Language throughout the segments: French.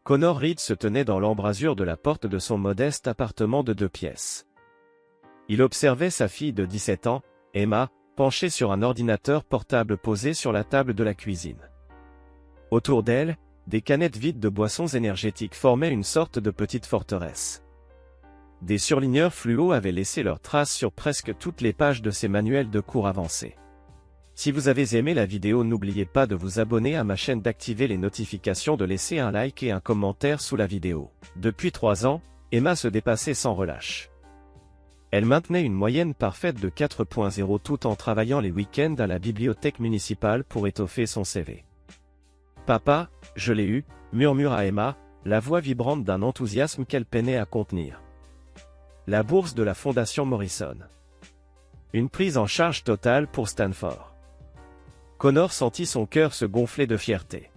Connor Reed se tenait dans l'embrasure de la porte de son modeste appartement de 2 pièces. Il observait sa fille de 17 ans, Emma, penchée sur un ordinateur portable posé sur la table de la cuisine. Autour d'elle, des canettes vides de boissons énergétiques formaient une sorte de petite forteresse. Des surligneurs fluo avaient laissé leurs traces sur presque toutes les pages de ces manuels de cours avancés. Si vous avez aimé la vidéo, n'oubliez pas de vous abonner à ma chaîne, d'activer les notifications, de laisser un like et un commentaire sous la vidéo. Depuis 3 ans, Emma se dépassait sans relâche. Elle maintenait une moyenne parfaite de 4.0 tout en travaillant les week-ends à la bibliothèque municipale pour étoffer son CV. « Papa, je l'ai eu », murmura Emma, la voix vibrante d'un enthousiasme qu'elle peinait à contenir. La bourse de la Fondation Morrison. Une prise en charge totale pour Stanford. Connor sentit son cœur se gonfler de fierté.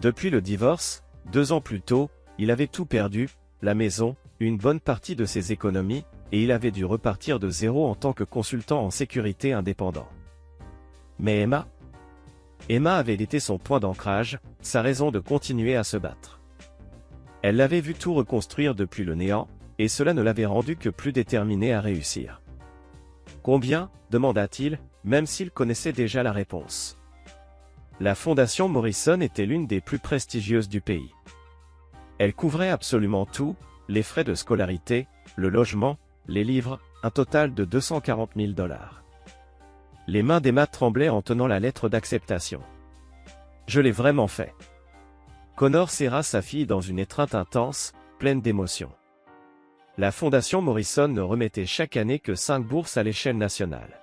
Depuis le divorce, 2 ans plus tôt, il avait tout perdu, la maison, une bonne partie de ses économies, et il avait dû repartir de zéro en tant que consultant en sécurité indépendant. Mais Emma avait été son point d'ancrage, sa raison de continuer à se battre. Elle l'avait vu tout reconstruire depuis le néant, et cela ne l'avait rendu que plus déterminé à réussir. « Combien ?» demanda-t-il, même s'il connaissait déjà la réponse. La Fondation Morrison était l'une des plus prestigieuses du pays. Elle couvrait absolument tout, les frais de scolarité, le logement, les livres, un total de 240 000 $. Les mains d'Emma tremblaient en tenant la lettre d'acceptation. « Je l'ai vraiment fait. » Connor serra sa fille dans une étreinte intense, pleine d'émotion. La Fondation Morrison ne remettait chaque année que 5 bourses à l'échelle nationale.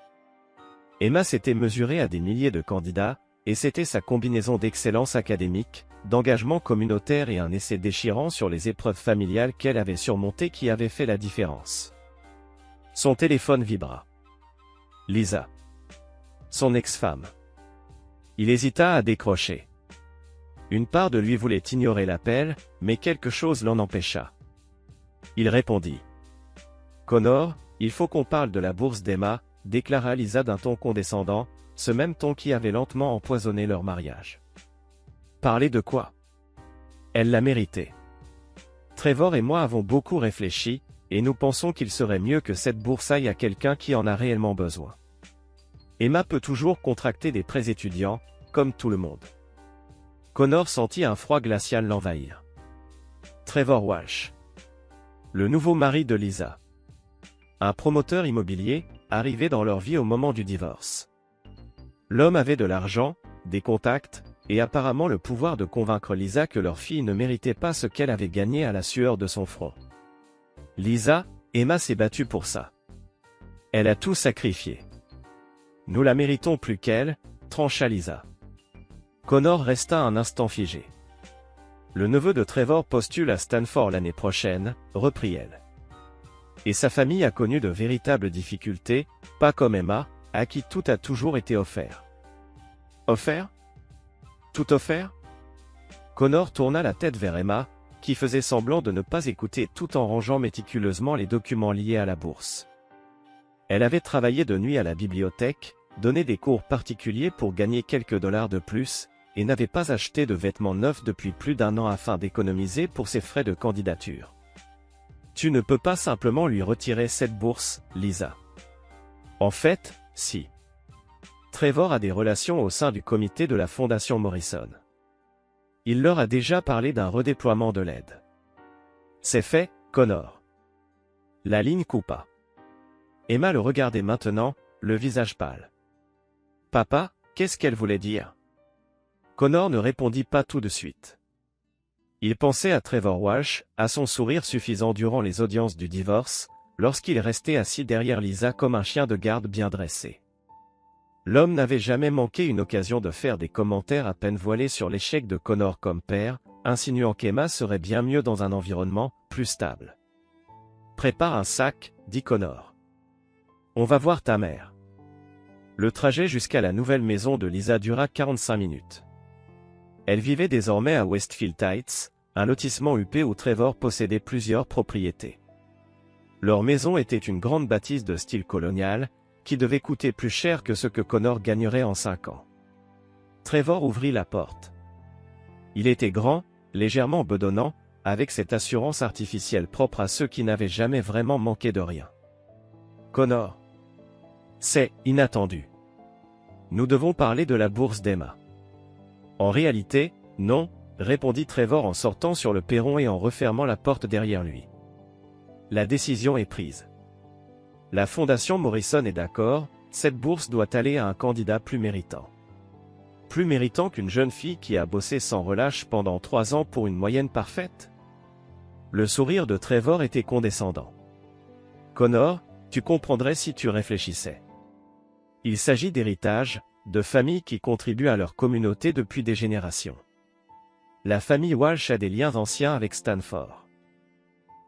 Emma s'était mesurée à des milliers de candidats, et c'était sa combinaison d'excellence académique, d'engagement communautaire et un essai déchirant sur les épreuves familiales qu'elle avait surmontées qui avait fait la différence. Son téléphone vibra. Lisa. Son ex-femme. Il hésita à décrocher. Une part de lui voulait ignorer l'appel, mais quelque chose l'en empêcha. Il répondit. « Connor, il faut qu'on parle de la bourse d'Emma », déclara Lisa d'un ton condescendant, ce même ton qui avait lentement empoisonné leur mariage. « Parler de quoi ? Elle l'a mérité. Trevor et moi avons beaucoup réfléchi, et nous pensons qu'il serait mieux que cette bourse aille à quelqu'un qui en a réellement besoin. Emma peut toujours contracter des prêts étudiants, comme tout le monde. » Connor sentit un froid glacial l'envahir. Trevor Walsh. Le nouveau mari de Lisa. Un promoteur immobilier, arrivé dans leur vie au moment du divorce. L'homme avait de l'argent, des contacts, et apparemment le pouvoir de convaincre Lisa que leur fille ne méritait pas ce qu'elle avait gagné à la sueur de son front. Lisa, Emma s'est battue pour ça. Elle a tout sacrifié. Nous la méritons plus qu'elle, trancha Lisa. Connor resta un instant figé. Le neveu de Trevor postule à Stanford l'année prochaine, reprit-elle. Et sa famille a connu de véritables difficultés, pas comme Emma, à qui tout a toujours été offert. Offert ? Tout offert ? Connor tourna la tête vers Emma, qui faisait semblant de ne pas écouter tout en rangeant méticuleusement les documents liés à la bourse. Elle avait travaillé de nuit à la bibliothèque, donné des cours particuliers pour gagner quelques dollars de plus, et n'avait pas acheté de vêtements neufs depuis plus d'1 an afin d'économiser pour ses frais de candidature. Tu ne peux pas simplement lui retirer cette bourse, Lisa. En fait, si. Trevor a des relations au sein du comité de la Fondation Morrison. Il leur a déjà parlé d'un redéploiement de l'aide. C'est fait, Connor. La ligne coupa. Emma le regardait maintenant, le visage pâle. Papa, qu'est-ce qu'elle voulait dire ? Connor ne répondit pas tout de suite. Il pensait à Trevor Walsh, à son sourire suffisant durant les audiences du divorce, lorsqu'il restait assis derrière Lisa comme un chien de garde bien dressé. L'homme n'avait jamais manqué une occasion de faire des commentaires à peine voilés sur l'échec de Connor comme père, insinuant qu'Emma serait bien mieux dans un environnement plus stable. « Prépare un sac, dit Connor. On va voir ta mère. » Le trajet jusqu'à la nouvelle maison de Lisa dura 45 minutes. Elle vivait désormais à Westfield Heights, un lotissement huppé où Trevor possédait plusieurs propriétés. Leur maison était une grande bâtisse de style colonial, qui devait coûter plus cher que ce que Connor gagnerait en 5 ans. Trevor ouvrit la porte. Il était grand, légèrement bedonnant, avec cette assurance artificielle propre à ceux qui n'avaient jamais vraiment manqué de rien. Connor. C'est inattendu. Nous devons parler de la bourse d'Emma. En réalité, non, répondit Trevor en sortant sur le perron et en refermant la porte derrière lui. La décision est prise. La Fondation Morrison est d'accord, cette bourse doit aller à un candidat plus méritant. Plus méritant qu'une jeune fille qui a bossé sans relâche pendant 3 ans pour une moyenne parfaite? Le sourire de Trevor était condescendant. Connor, tu comprendrais si tu réfléchissais. Il s'agit d'héritage, de familles qui contribuent à leur communauté depuis des générations. La famille Walsh a des liens anciens avec Stanford.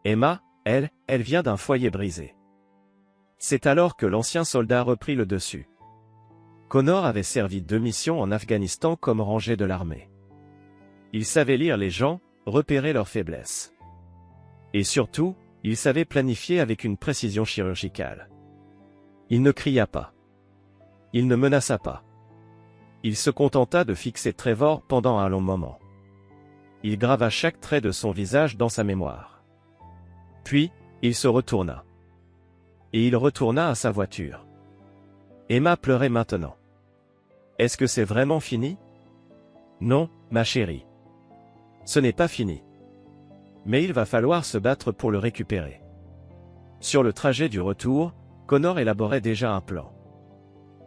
Emma, elle vient d'un foyer brisé. C'est alors que l'ancien soldat reprit le dessus. Connor avait servi 2 missions en Afghanistan comme rangé de l'armée. Il savait lire les gens, repérer leurs faiblesses. Et surtout, il savait planifier avec une précision chirurgicale. Il ne cria pas. Il ne menaça pas. Il se contenta de fixer Trevor pendant un long moment. Il grava chaque trait de son visage dans sa mémoire. Puis, il se retourna. Et il retourna à sa voiture. Emma pleurait maintenant. Est-ce que c'est vraiment fini? Non, ma chérie. Ce n'est pas fini. Mais il va falloir se battre pour le récupérer. Sur le trajet du retour, Connor élaborait déjà un plan.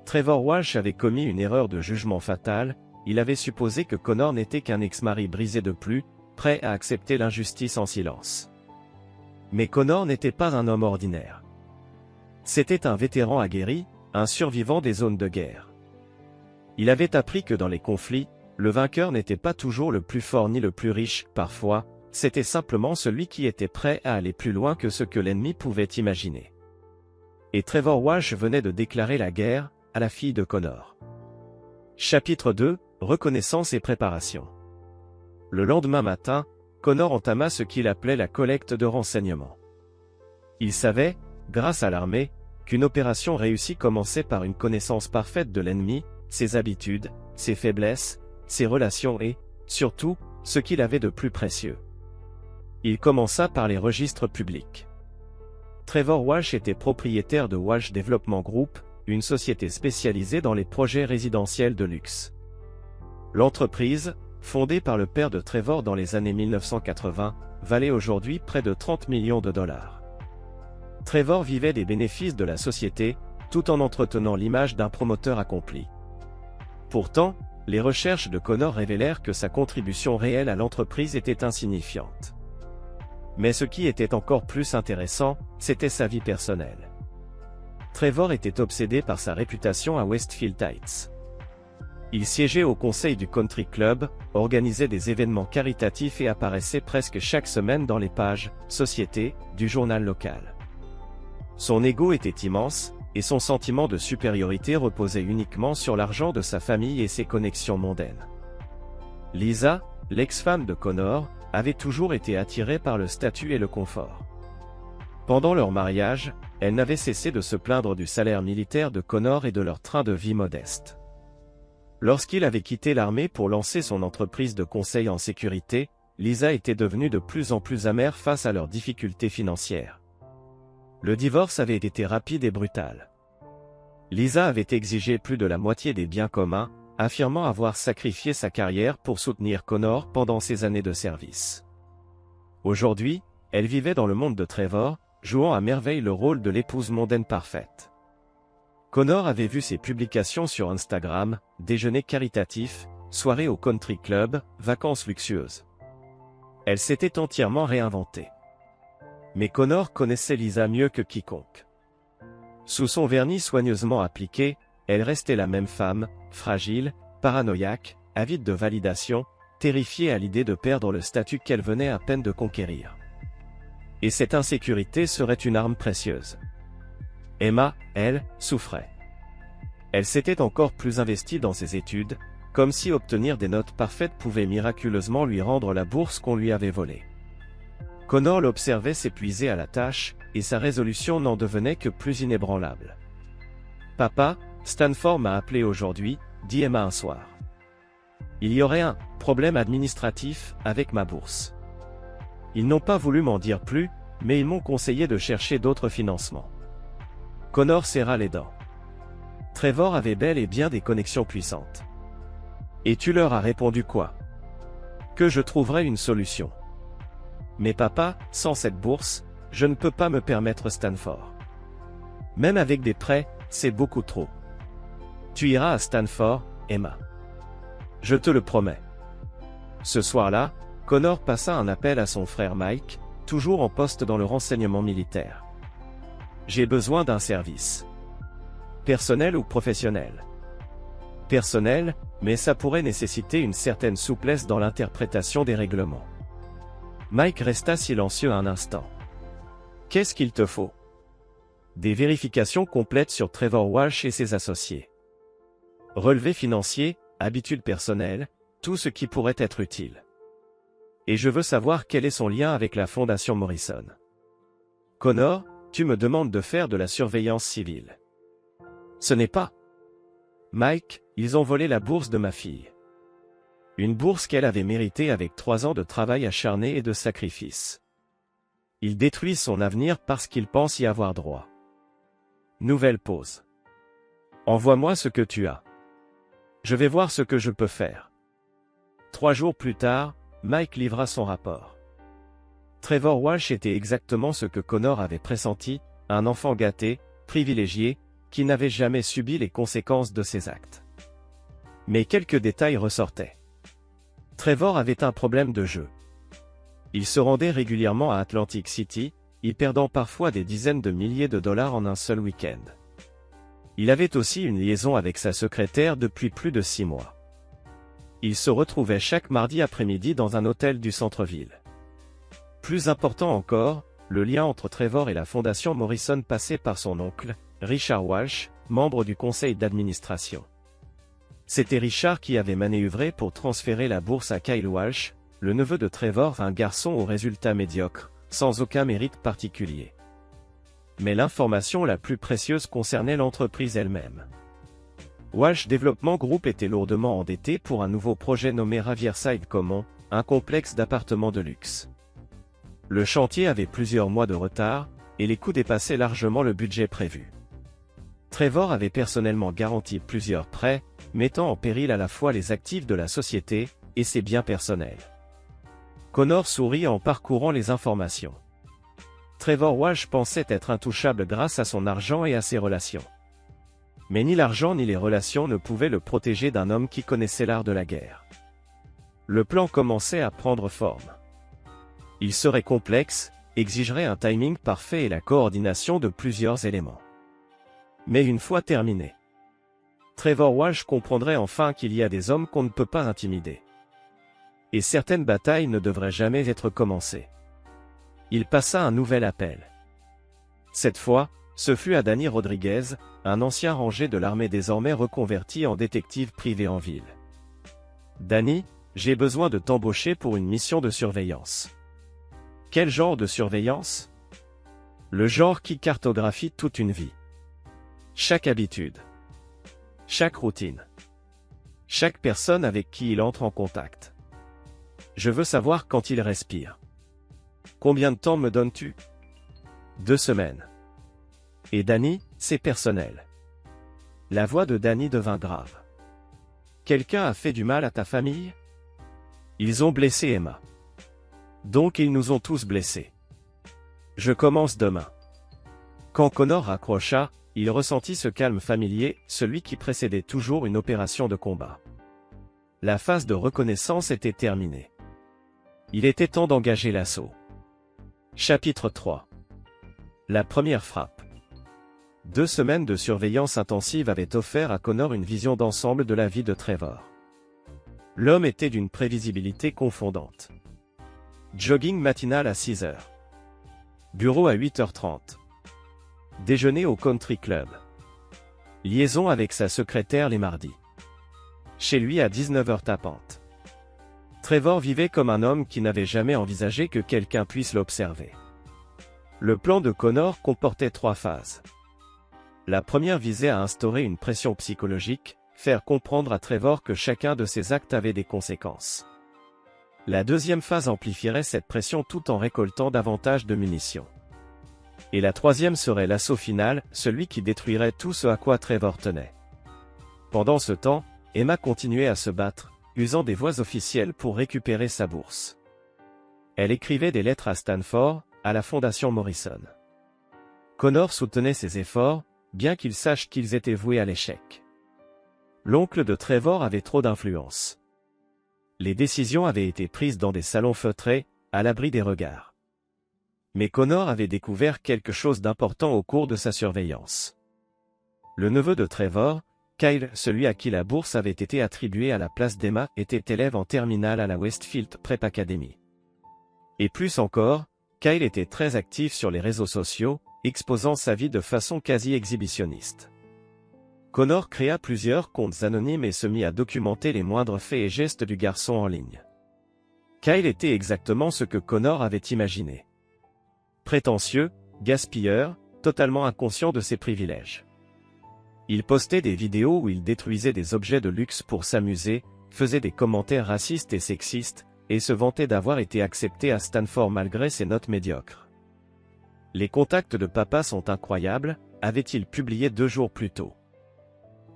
Trevor Walsh avait commis une erreur de jugement fatale, il avait supposé que Connor n'était qu'un ex-mari brisé de plus, prêt à accepter l'injustice en silence. Mais Connor n'était pas un homme ordinaire. C'était un vétéran aguerri, un survivant des zones de guerre. Il avait appris que dans les conflits, le vainqueur n'était pas toujours le plus fort ni le plus riche, parfois, c'était simplement celui qui était prêt à aller plus loin que ce que l'ennemi pouvait imaginer. Et Trevor Walsh venait de déclarer la guerre à la fille de Connor. Chapitre 2, Reconnaissance et préparation. Le lendemain matin, Connor entama ce qu'il appelait la collecte de renseignements. Il savait, grâce à l'armée, qu'une opération réussie commençait par une connaissance parfaite de l'ennemi, ses habitudes, ses faiblesses, ses relations et, surtout, ce qu'il avait de plus précieux. Il commença par les registres publics. Trevor Walsh était propriétaire de Walsh Development Group, une société spécialisée dans les projets résidentiels de luxe. L'entreprise, fondée par le père de Trevor dans les années 1980, valait aujourd'hui près de 30 millions de dollars. Trevor vivait des bénéfices de la société, tout en entretenant l'image d'un promoteur accompli. Pourtant, les recherches de Connor révélèrent que sa contribution réelle à l'entreprise était insignifiante. Mais ce qui était encore plus intéressant, c'était sa vie personnelle. Trevor était obsédé par sa réputation à Westfield Heights. Il siégeait au conseil du country club, organisait des événements caritatifs et apparaissait presque chaque semaine dans les pages « Société » du journal local. Son ego était immense, et son sentiment de supériorité reposait uniquement sur l'argent de sa famille et ses connexions mondaines. Lisa, l'ex-femme de Connor, avait toujours été attirée par le statut et le confort. Pendant leur mariage, elle n'avait cessé de se plaindre du salaire militaire de Connor et de leur train de vie modeste. Lorsqu'il avait quitté l'armée pour lancer son entreprise de conseil en sécurité, Lisa était devenue de plus en plus amère face à leurs difficultés financières. Le divorce avait été rapide et brutal. Lisa avait exigé plus de la moitié des biens communs, affirmant avoir sacrifié sa carrière pour soutenir Connor pendant ses années de service. Aujourd'hui, elle vivait dans le monde de Trevor, jouant à merveille le rôle de l'épouse mondaine parfaite. Connor avait vu ses publications sur Instagram, déjeuners caritatifs, soirées au country club, vacances luxueuses. Elle s'était entièrement réinventée. Mais Connor connaissait Lisa mieux que quiconque. Sous son vernis soigneusement appliqué, elle restait la même femme, fragile, paranoïaque, avide de validation, terrifiée à l'idée de perdre le statut qu'elle venait à peine de conquérir. Et cette insécurité serait une arme précieuse. Emma, elle, souffrait. Elle s'était encore plus investie dans ses études, comme si obtenir des notes parfaites pouvait miraculeusement lui rendre la bourse qu'on lui avait volée. Connor l'observait s'épuiser à la tâche, et sa résolution n'en devenait que plus inébranlable. « Papa, Stanford m'a appelé aujourd'hui » dit Emma un soir. « Il y aurait un problème administratif avec ma bourse. Ils n'ont pas voulu m'en dire plus, mais ils m'ont conseillé de chercher d'autres financements. Connor serra les dents. Trevor avait bel et bien des connexions puissantes. Et tu leur as répondu quoi? Que je trouverais une solution. Mais papa, sans cette bourse, je ne peux pas me permettre Stanford. Même avec des prêts, c'est beaucoup trop. Tu iras à Stanford, Emma. Je te le promets. Ce soir-là, Connor passa un appel à son frère Mike, toujours en poste dans le renseignement militaire. J'ai besoin d'un service. Personnel ou professionnel? Personnel, mais ça pourrait nécessiter une certaine souplesse dans l'interprétation des règlements. Mike resta silencieux un instant. Qu'est-ce qu'il te faut? Des vérifications complètes sur Trevor Walsh et ses associés. Relevés financiers, habitudes personnelles, tout ce qui pourrait être utile. Et je veux savoir quel est son lien avec la Fondation Morrison. Connor, tu me demandes de faire de la surveillance civile. Ce n'est pas. Mike, ils ont volé la bourse de ma fille. Une bourse qu'elle avait méritée avec 3 ans de travail acharné et de sacrifice. Ils détruisent son avenir parce qu'ils pensent y avoir droit. Nouvelle pause. Envoie-moi ce que tu as. Je vais voir ce que je peux faire. 3 jours plus tard, Mike livra son rapport. Trevor Walsh était exactement ce que Connor avait pressenti, un enfant gâté, privilégié, qui n'avait jamais subi les conséquences de ses actes. Mais quelques détails ressortaient. Trevor avait un problème de jeu. Il se rendait régulièrement à Atlantic City, y perdant parfois des dizaines de milliers de dollars en un seul week-end. Il avait aussi une liaison avec sa secrétaire depuis plus de 6 mois. Il se retrouvait chaque mardi après-midi dans un hôtel du centre-ville. Plus important encore, le lien entre Trevor et la Fondation Morrison passait par son oncle, Richard Walsh, membre du conseil d'administration. C'était Richard qui avait manœuvré pour transférer la bourse à Kyle Walsh, le neveu de Trevor, un garçon aux résultats médiocres, sans aucun mérite particulier. Mais l'information la plus précieuse concernait l'entreprise elle-même. Walsh Development Group était lourdement endetté pour un nouveau projet nommé Riverside Commons, un complexe d'appartements de luxe. Le chantier avait plusieurs mois de retard, et les coûts dépassaient largement le budget prévu. Trevor avait personnellement garanti plusieurs prêts, mettant en péril à la fois les actifs de la société et ses biens personnels. Connor sourit en parcourant les informations. Trevor Walsh pensait être intouchable grâce à son argent et à ses relations. Mais ni l'argent ni les relations ne pouvaient le protéger d'un homme qui connaissait l'art de la guerre. Le plan commençait à prendre forme. Il serait complexe, exigerait un timing parfait et la coordination de plusieurs éléments. Mais une fois terminé, Trevor Walsh comprendrait enfin qu'il y a des hommes qu'on ne peut pas intimider. Et certaines batailles ne devraient jamais être commencées. Il passa un nouvel appel. Cette fois, ce fut à Danny Rodriguez, un ancien rangé de l'armée désormais reconverti en détective privé en ville. Danny, j'ai besoin de t'embaucher pour une mission de surveillance. Quel genre de surveillance? Le genre qui cartographie toute une vie. Chaque habitude. Chaque routine. Chaque personne avec qui il entre en contact. Je veux savoir quand il respire. Combien de temps me donnes-tu? 2 semaines. Et Danny, c'est personnel. La voix de Danny devint grave. Quelqu'un a fait du mal à ta famille? Ils ont blessé Emma. Donc ils nous ont tous blessés. Je commence demain. Quand Connor raccrocha, il ressentit ce calme familier, celui qui précédait toujours une opération de combat. La phase de reconnaissance était terminée. Il était temps d'engager l'assaut. Chapitre 3. La première frappe. 2 semaines de surveillance intensive avaient offert à Connor une vision d'ensemble de la vie de Trevor. L'homme était d'une prévisibilité confondante. Jogging matinal à 6 h. Bureau à 8h30. Déjeuner au country club. Liaison avec sa secrétaire les mardis. Chez lui à 19h tapante. Trevor vivait comme un homme qui n'avait jamais envisagé que quelqu'un puisse l'observer. Le plan de Connor comportait 3 phases. La première visait à instaurer une pression psychologique, faire comprendre à Trevor que chacun de ses actes avait des conséquences. La deuxième phase amplifierait cette pression tout en récoltant davantage de munitions. Et la troisième serait l'assaut final, celui qui détruirait tout ce à quoi Trevor tenait. Pendant ce temps, Emma continuait à se battre, usant des voies officielles pour récupérer sa bourse. Elle écrivait des lettres à Stanford, à la Fondation Morrison. Connor soutenait ses efforts, bien qu'il sache qu'ils étaient voués à l'échec. L'oncle de Trevor avait trop d'influence. Les décisions avaient été prises dans des salons feutrés, à l'abri des regards. Mais Connor avait découvert quelque chose d'important au cours de sa surveillance. Le neveu de Trevor, Kyle, celui à qui la bourse avait été attribuée à la place d'Emma, était élève en terminale à la Westfield Prep Academy. Et plus encore, Kyle était très actif sur les réseaux sociaux, exposant sa vie de façon quasi exhibitionniste. Connor créa plusieurs comptes anonymes et se mit à documenter les moindres faits et gestes du garçon en ligne. Kyle était exactement ce que Connor avait imaginé. Prétentieux, gaspilleur, totalement inconscient de ses privilèges. Il postait des vidéos où il détruisait des objets de luxe pour s'amuser, faisait des commentaires racistes et sexistes, et se vantait d'avoir été accepté à Stanford malgré ses notes médiocres. Les contacts de papa sont incroyables, avait-il publié 2 jours plus tôt.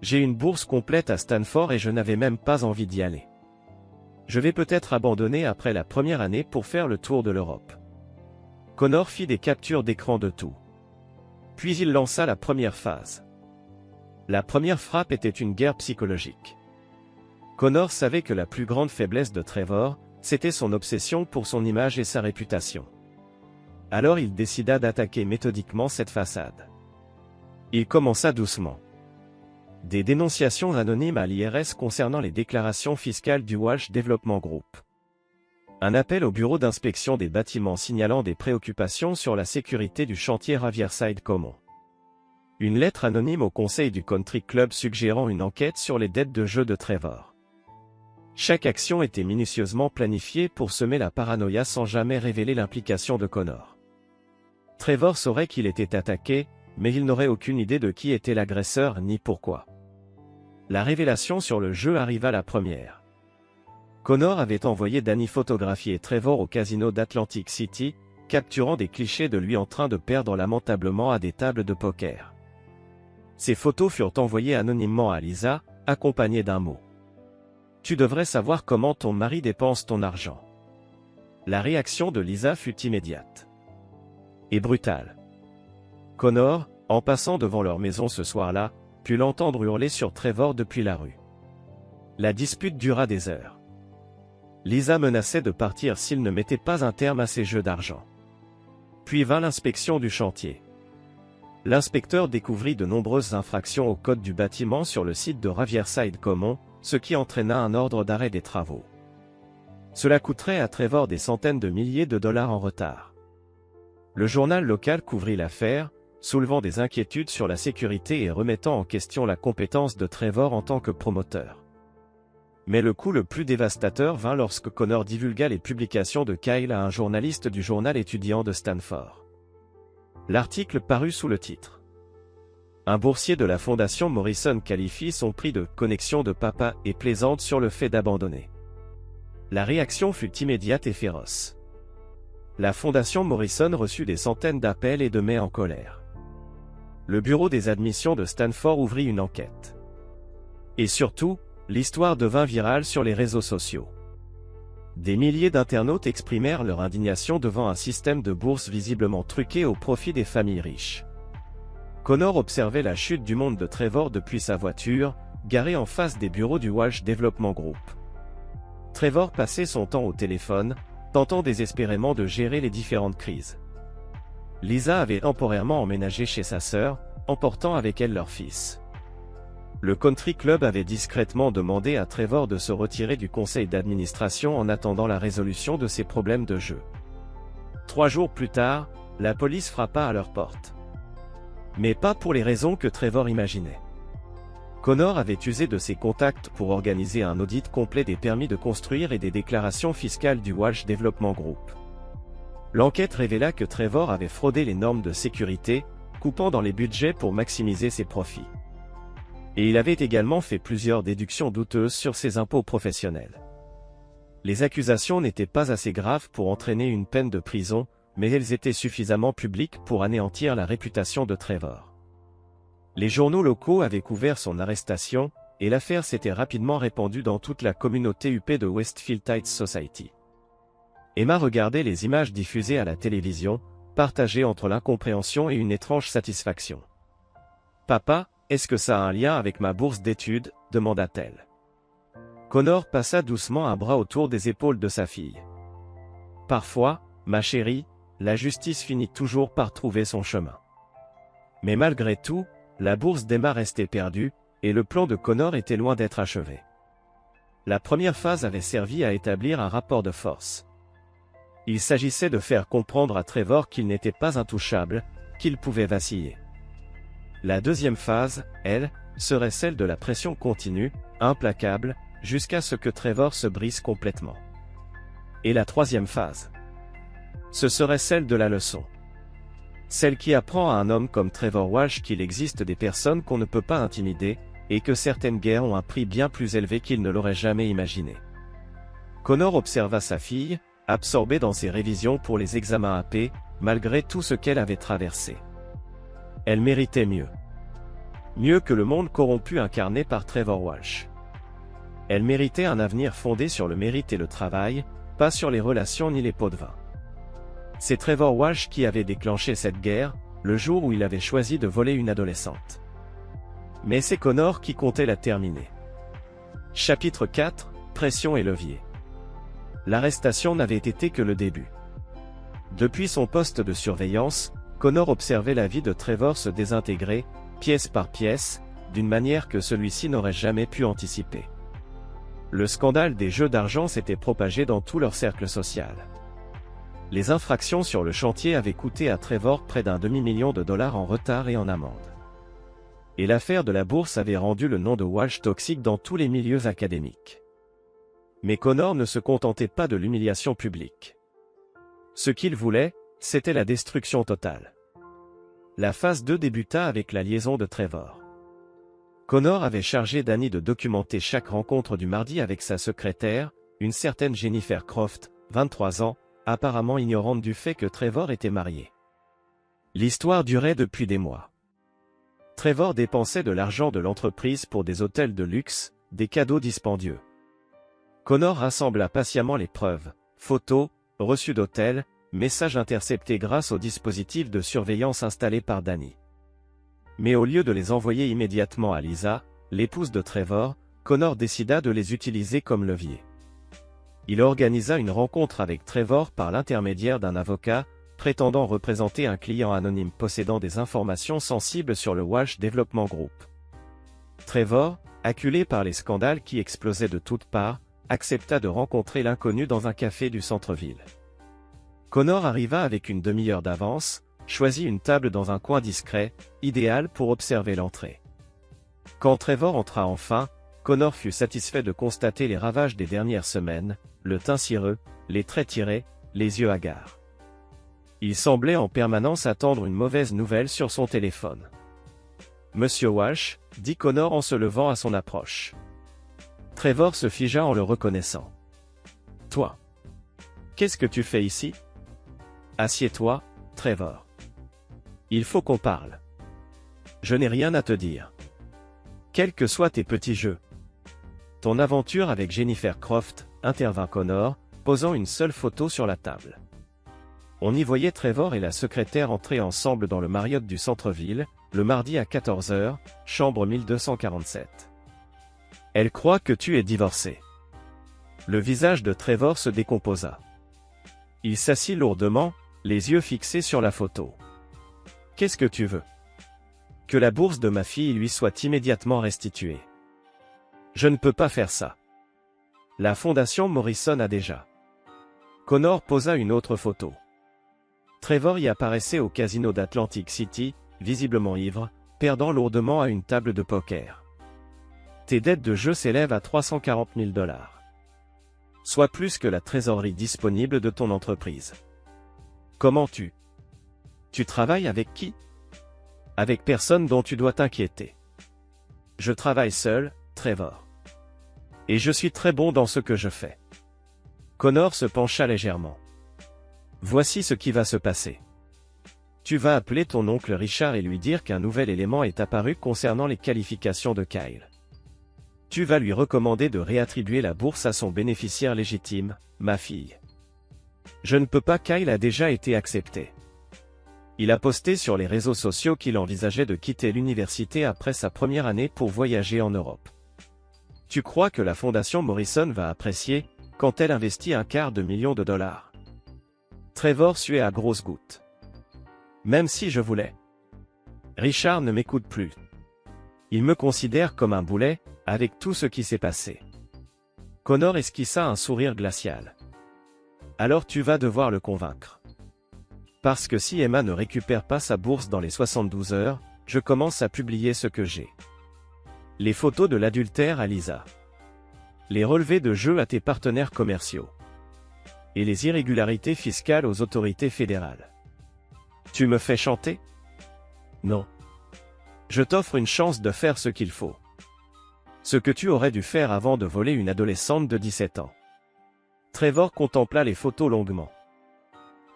J'ai une bourse complète à Stanford et je n'avais même pas envie d'y aller. Je vais peut-être abandonner après la première année pour faire le tour de l'Europe. Connor fit des captures d'écran de tout. Puis il lança la première phase. La première frappe était une guerre psychologique. Connor savait que la plus grande faiblesse de Trevor, c'était son obsession pour son image et sa réputation. Alors il décida d'attaquer méthodiquement cette façade. Il commença doucement. Des dénonciations anonymes à l'IRS concernant les déclarations fiscales du Walsh Development Group. Un appel au bureau d'inspection des bâtiments signalant des préoccupations sur la sécurité du chantier Riverside Common. Une lettre anonyme au conseil du Country Club suggérant une enquête sur les dettes de jeu de Trevor. Chaque action était minutieusement planifiée pour semer la paranoïa sans jamais révéler l'implication de Connor. Trevor saurait qu'il était attaqué, mais il n'aurait aucune idée de qui était l'agresseur ni pourquoi. La révélation sur le jeu arriva la première. Connor avait envoyé Danny photographier Trevor au casino d'Atlantic City, capturant des clichés de lui en train de perdre lamentablement à des tables de poker. Ces photos furent envoyées anonymement à Lisa, accompagnées d'un mot. « Tu devrais savoir comment ton mari dépense ton argent. » La réaction de Lisa fut immédiate. Et brutale. Connor, en passant devant leur maison ce soir-là, put l'entendre hurler sur Trevor depuis la rue. La dispute dura des heures. Lisa menaçait de partir s'il ne mettait pas un terme à ses jeux d'argent. Puis vint l'inspection du chantier. L'inspecteur découvrit de nombreuses infractions au code du bâtiment sur le site de Riverside Common, ce qui entraîna un ordre d'arrêt des travaux. Cela coûterait à Trevor des centaines de milliers de dollars en retard. Le journal local couvrit l'affaire, soulevant des inquiétudes sur la sécurité et remettant en question la compétence de Trevor en tant que promoteur. Mais le coup le plus dévastateur vint lorsque Connor divulgua les publications de Kyle à un journaliste du journal étudiant de Stanford. L'article parut sous le titre « Un boursier de la Fondation Morrison qualifie son prix de « connexion de papa » et plaisante sur le fait d'abandonner. » La réaction fut immédiate et féroce. La Fondation Morrison reçut des centaines d'appels et de mails en colère. Le bureau des admissions de Stanford ouvrit une enquête. Et surtout, l'histoire devint virale sur les réseaux sociaux. Des milliers d'internautes exprimèrent leur indignation devant un système de bourse visiblement truqué au profit des familles riches. Connor observait la chute du monde de Trevor depuis sa voiture, garée en face des bureaux du Walsh Development Group. Trevor passait son temps au téléphone, tentant désespérément de gérer les différentes crises. Lisa avait temporairement emménagé chez sa sœur, emportant avec elle leur fils. Le Country Club avait discrètement demandé à Trevor de se retirer du conseil d'administration en attendant la résolution de ses problèmes de jeu. 3 jours plus tard, la police frappa à leur porte. Mais pas pour les raisons que Trevor imaginait. Connor avait usé de ses contacts pour organiser un audit complet des permis de construire et des déclarations fiscales du Walsh Development Group. L'enquête révéla que Trevor avait fraudé les normes de sécurité, coupant dans les budgets pour maximiser ses profits. Et il avait également fait plusieurs déductions douteuses sur ses impôts professionnels. Les accusations n'étaient pas assez graves pour entraîner une peine de prison, mais elles étaient suffisamment publiques pour anéantir la réputation de Trevor. Les journaux locaux avaient couvert son arrestation, et l'affaire s'était rapidement répandue dans toute la communauté huppée de Westfield Heights Society. Emma regardait les images diffusées à la télévision, partagées entre l'incompréhension et une étrange satisfaction. « Papa, est-ce que ça a un lien avec ma bourse d'études ?» demanda-t-elle. Connor passa doucement un bras autour des épaules de sa fille. « Parfois, ma chérie, la justice finit toujours par trouver son chemin. » Mais malgré tout, la bourse d'Emma restait perdue, et le plan de Connor était loin d'être achevé. La première phase avait servi à établir un rapport de force. Il s'agissait de faire comprendre à Trevor qu'il n'était pas intouchable, qu'il pouvait vaciller. La deuxième phase, elle, serait celle de la pression continue, implacable, jusqu'à ce que Trevor se brise complètement. Et la troisième phase, ce serait celle de la leçon. Celle qui apprend à un homme comme Trevor Walsh qu'il existe des personnes qu'on ne peut pas intimider, et que certaines guerres ont un prix bien plus élevé qu'il ne l'aurait jamais imaginé. Connor observa sa fille, absorbée dans ses révisions pour les examens AP, malgré tout ce qu'elle avait traversé. Elle méritait mieux. Mieux que le monde corrompu incarné par Trevor Walsh. Elle méritait un avenir fondé sur le mérite et le travail, pas sur les relations ni les pots de vin. C'est Trevor Walsh qui avait déclenché cette guerre, le jour où il avait choisi de voler une adolescente. Mais c'est Connor qui comptait la terminer. Chapitre 4, Pression et levier. L'arrestation n'avait été que le début. Depuis son poste de surveillance, Connor observait la vie de Trevor se désintégrer, pièce par pièce, d'une manière que celui-ci n'aurait jamais pu anticiper. Le scandale des jeux d'argent s'était propagé dans tout leur cercle social. Les infractions sur le chantier avaient coûté à Trevor près d'un demi-million de dollars en retard et en amende. Et l'affaire de la bourse avait rendu le nom de Walsh toxique dans tous les milieux académiques. Mais Connor ne se contentait pas de l'humiliation publique. Ce qu'il voulait, c'était la destruction totale. La phase 2 débuta avec la liaison de Trevor. Connor avait chargé Danny de documenter chaque rencontre du mardi avec sa secrétaire, une certaine Jennifer Croft, 23 ans, apparemment ignorante du fait que Trevor était marié. L'histoire durait depuis des mois. Trevor dépensait de l'argent de l'entreprise pour des hôtels de luxe, des cadeaux dispendieux. Connor rassembla patiemment les preuves, photos, reçus d'hôtels, messages interceptés grâce au dispositif de surveillance installé par Danny. Mais au lieu de les envoyer immédiatement à Lisa, l'épouse de Trevor, Connor décida de les utiliser comme levier. Il organisa une rencontre avec Trevor par l'intermédiaire d'un avocat, prétendant représenter un client anonyme possédant des informations sensibles sur le Walsh Development Group. Trevor, acculé par les scandales qui explosaient de toutes parts, accepta de rencontrer l'inconnu dans un café du centre-ville. Connor arriva avec une demi-heure d'avance, choisit une table dans un coin discret, idéal pour observer l'entrée. Quand Trevor entra enfin, Connor fut satisfait de constater les ravages des dernières semaines, le teint cireux, les traits tirés, les yeux hagards. Il semblait en permanence attendre une mauvaise nouvelle sur son téléphone. « Monsieur Walsh » dit Connor en se levant à son approche. Trevor se figea en le reconnaissant. « Toi. Qu'est-ce que tu fais ici ? Assieds-toi, Trevor. Il faut qu'on parle. Je n'ai rien à te dire. Quels que soient tes petits jeux. Ton aventure avec Jennifer Croft, intervint Connor, posant une seule photo sur la table. On y voyait Trevor et la secrétaire entrer ensemble dans le Marriott du centre-ville, le mardi à 14 h, chambre 1247. Elle croit que tu es divorcé. Le visage de Trevor se décomposa. Il s'assit lourdement, les yeux fixés sur la photo. Qu'est-ce que tu veux ? Que la bourse de ma fille lui soit immédiatement restituée. Je ne peux pas faire ça. La fondation Morrison a déjà. Connor posa une autre photo. Trevor y apparaissait au casino d'Atlantic City, visiblement ivre, perdant lourdement à une table de poker. Tes dettes de jeu s'élèvent à 340 000 $. Soit plus que la trésorerie disponible de ton entreprise. Comment tu travailles avec qui ? Avec personne dont tu dois t'inquiéter. Je travaille seul, Trevor. Et je suis très bon dans ce que je fais. Connor se pencha légèrement. Voici ce qui va se passer. Tu vas appeler ton oncle Richard et lui dire qu'un nouvel élément est apparu concernant les qualifications de Kyle. Tu vas lui recommander de réattribuer la bourse à son bénéficiaire légitime, ma fille. Je ne peux pas, Kyle a déjà été accepté. Il a posté sur les réseaux sociaux qu'il envisageait de quitter l'université après sa première année pour voyager en Europe. Tu crois que la fondation Morrison va apprécier, quand elle investit $250 000? Trevor suait à grosses gouttes. Même si je voulais. Richard ne m'écoute plus. Il me considère comme un boulet, avec tout ce qui s'est passé. Connor esquissa un sourire glacial. Alors tu vas devoir le convaincre. Parce que si Emma ne récupère pas sa bourse dans les 72 heures, je commence à publier ce que j'ai. Les photos de l'adultère à Lisa. Les relevés de jeu à tes partenaires commerciaux. Et les irrégularités fiscales aux autorités fédérales. Tu me fais chanter? Non. Je t'offre une chance de faire ce qu'il faut. Ce que tu aurais dû faire avant de voler une adolescente de 17 ans. Trevor contempla les photos longuement.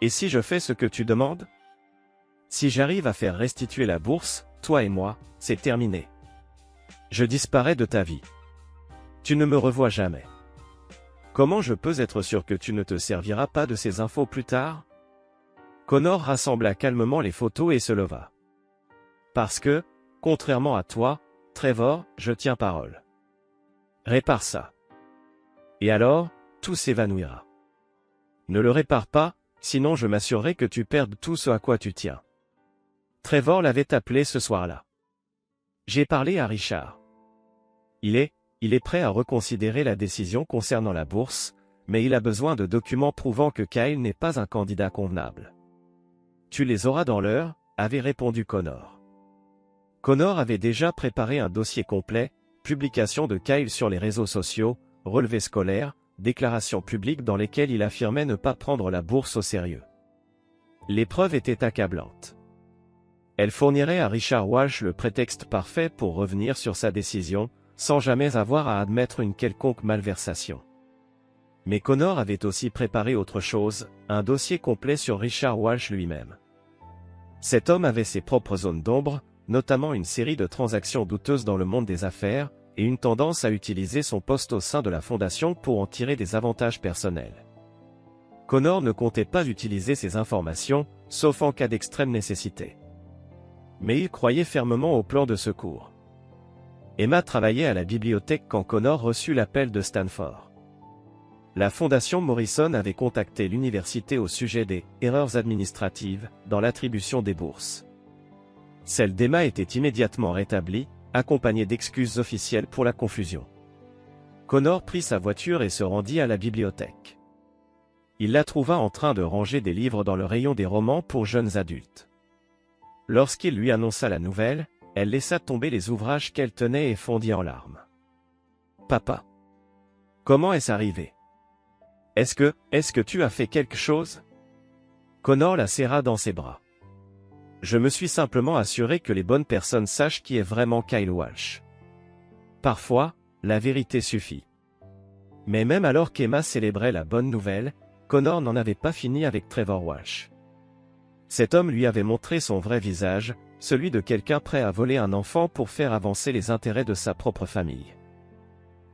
Et si je fais ce que tu demandes? Si j'arrive à faire restituer la bourse, toi et moi, c'est terminé. Je disparais de ta vie. Tu ne me revois jamais. Comment je peux être sûr que tu ne te serviras pas de ces infos plus tard? Connor rassembla calmement les photos et se leva. Parce que, contrairement à toi, Trevor, je tiens parole. Répare ça. Et alors, tout s'évanouira. Ne le répare pas, sinon je m'assurerai que tu perdes tout ce à quoi tu tiens. Trevor l'avait appelé ce soir-là. J'ai parlé à Richard. Il est prêt à reconsidérer la décision concernant la bourse, mais il a besoin de documents prouvant que Kyle n'est pas un candidat convenable. Tu les auras dans l'heure, avait répondu Connor. Connor avait déjà préparé un dossier complet, publication de Kyle sur les réseaux sociaux, relevés scolaires, déclarations publiques dans lesquelles il affirmait ne pas prendre la bourse au sérieux. L'épreuve était accablante. Elle fournirait à Richard Walsh le prétexte parfait pour revenir sur sa décision, sans jamais avoir à admettre une quelconque malversation. Mais Connor avait aussi préparé autre chose, un dossier complet sur Richard Walsh lui-même. Cet homme avait ses propres zones d'ombre, notamment une série de transactions douteuses dans le monde des affaires, et une tendance à utiliser son poste au sein de la fondation pour en tirer des avantages personnels. Connor ne comptait pas utiliser ces informations, sauf en cas d'extrême nécessité. Mais il croyait fermement au plan de secours. Emma travaillait à la bibliothèque quand Connor reçut l'appel de Stanford. La fondation Morrison avait contacté l'université au sujet des « erreurs administratives » dans l'attribution des bourses. Celle d'Emma était immédiatement rétablie, accompagnée d'excuses officielles pour la confusion. Connor prit sa voiture et se rendit à la bibliothèque. Il la trouva en train de ranger des livres dans le rayon des romans pour jeunes adultes. Lorsqu'il lui annonça la nouvelle, elle laissa tomber les ouvrages qu'elle tenait et fondit en larmes. « Papa. Comment est-ce arrivé? Est-ce que tu as fait quelque chose ?» Connor la serra dans ses bras. « Je me suis simplement assuré que les bonnes personnes sachent qui est vraiment Kyle Walsh. Parfois, la vérité suffit. » Mais même alors qu'Emma célébrait la bonne nouvelle, Connor n'en avait pas fini avec Trevor Walsh. Cet homme lui avait montré son vrai visage, celui de quelqu'un prêt à voler un enfant pour faire avancer les intérêts de sa propre famille.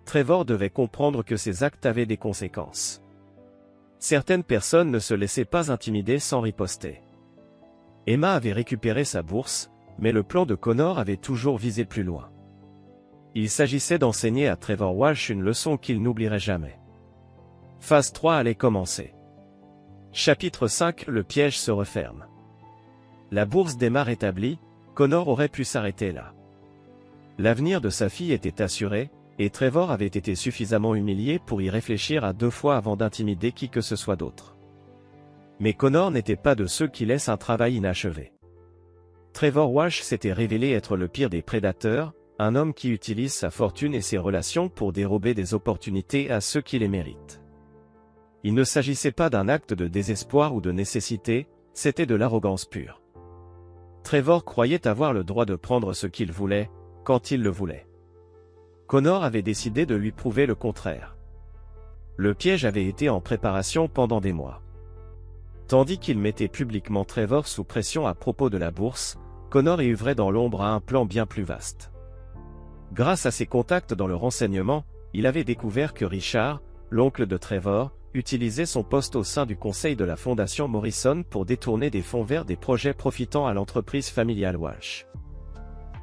Trevor devait comprendre que ses actes avaient des conséquences. Certaines personnes ne se laissaient pas intimider sans riposter. Emma avait récupéré sa bourse, mais le plan de Connor avait toujours visé plus loin. Il s'agissait d'enseigner à Trevor Walsh une leçon qu'il n'oublierait jamais. Phase 3 allait commencer. Chapitre 5 : Le piège se referme. La bourse d'Emma rétablie, Connor aurait pu s'arrêter là. L'avenir de sa fille était assuré, et Trevor avait été suffisamment humilié pour y réfléchir à 2 fois avant d'intimider qui que ce soit d'autre. Mais Connor n'était pas de ceux qui laissent un travail inachevé. Trevor Walsh s'était révélé être le pire des prédateurs, un homme qui utilise sa fortune et ses relations pour dérober des opportunités à ceux qui les méritent. Il ne s'agissait pas d'un acte de désespoir ou de nécessité, c'était de l'arrogance pure. Trevor croyait avoir le droit de prendre ce qu'il voulait, quand il le voulait. Connor avait décidé de lui prouver le contraire. Le piège avait été en préparation pendant des mois. Tandis qu'il mettait publiquement Trevor sous pression à propos de la bourse, Connor œuvrait dans l'ombre à un plan bien plus vaste. Grâce à ses contacts dans le renseignement, il avait découvert que Richard, l'oncle de Trevor, utilisait son poste au sein du conseil de la fondation Morrison pour détourner des fonds vers des projets profitant à l'entreprise familiale Walsh.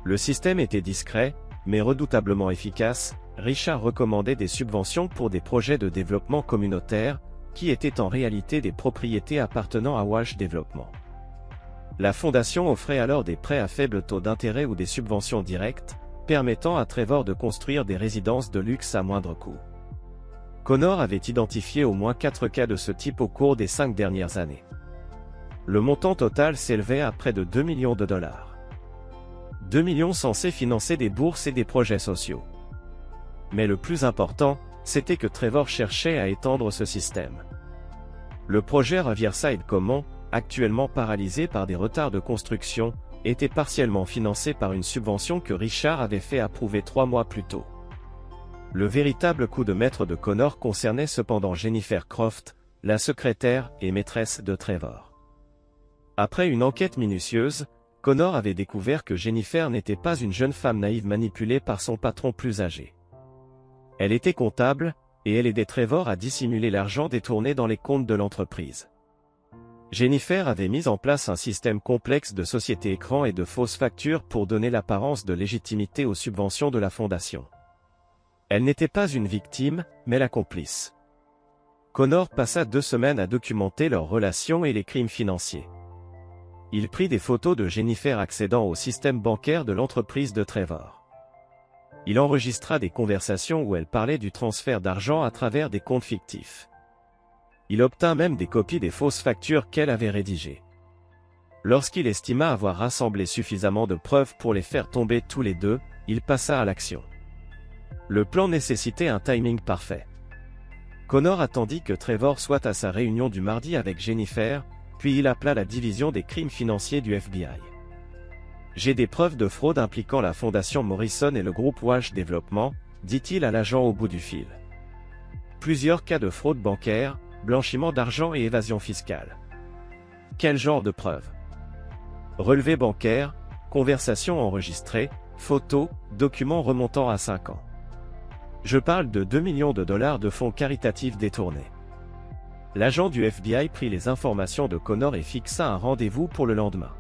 Le système était discret, mais redoutablement efficace. Richard recommandait des subventions pour des projets de développement communautaire, qui étaient en réalité des propriétés appartenant à Walsh Development. La fondation offrait alors des prêts à faible taux d'intérêt ou des subventions directes, permettant à Trevor de construire des résidences de luxe à moindre coût. Connor avait identifié au moins 4 cas de ce type au cours des 5 dernières années. Le montant total s'élevait à près de 2 millions de dollars. 2 millions censés financer des bourses et des projets sociaux. Mais le plus important, c'était que Trevor cherchait à étendre ce système. Le projet Riverside Common, actuellement paralysé par des retards de construction, était partiellement financé par une subvention que Richard avait fait approuver 3 mois plus tôt. Le véritable coup de maître de Connor concernait cependant Jennifer Croft, la secrétaire et maîtresse de Trevor. Après une enquête minutieuse, Connor avait découvert que Jennifer n'était pas une jeune femme naïve manipulée par son patron plus âgé. Elle était comptable, et elle aidait Trevor à dissimuler l'argent détourné dans les comptes de l'entreprise. Jennifer avait mis en place un système complexe de société écran et de fausses factures pour donner l'apparence de légitimité aux subventions de la fondation. Elle n'était pas une victime, mais la complice. Connor passa 2 semaines à documenter leurs relations et les crimes financiers. Il prit des photos de Jennifer accédant au système bancaire de l'entreprise de Trevor. Il enregistra des conversations où elle parlait du transfert d'argent à travers des comptes fictifs. Il obtint même des copies des fausses factures qu'elle avait rédigées. Lorsqu'il estima avoir rassemblé suffisamment de preuves pour les faire tomber tous les deux, il passa à l'action. Le plan nécessitait un timing parfait. Connor attendit que Trevor soit à sa réunion du mardi avec Jennifer, puis il appela la division des crimes financiers du FBI. « J'ai des preuves de fraude impliquant la fondation Morrison et le groupe Walsh Development, dit-il à l'agent au bout du fil. Plusieurs cas de fraude bancaire, blanchiment d'argent et évasion fiscale. Quel genre de preuves? Relevés bancaires, conversations enregistrées, photos, documents remontant à 5 ans. Je parle de 2 millions de dollars de fonds caritatifs détournés. » L'agent du FBI prit les informations de Connor et fixa un rendez-vous pour le lendemain.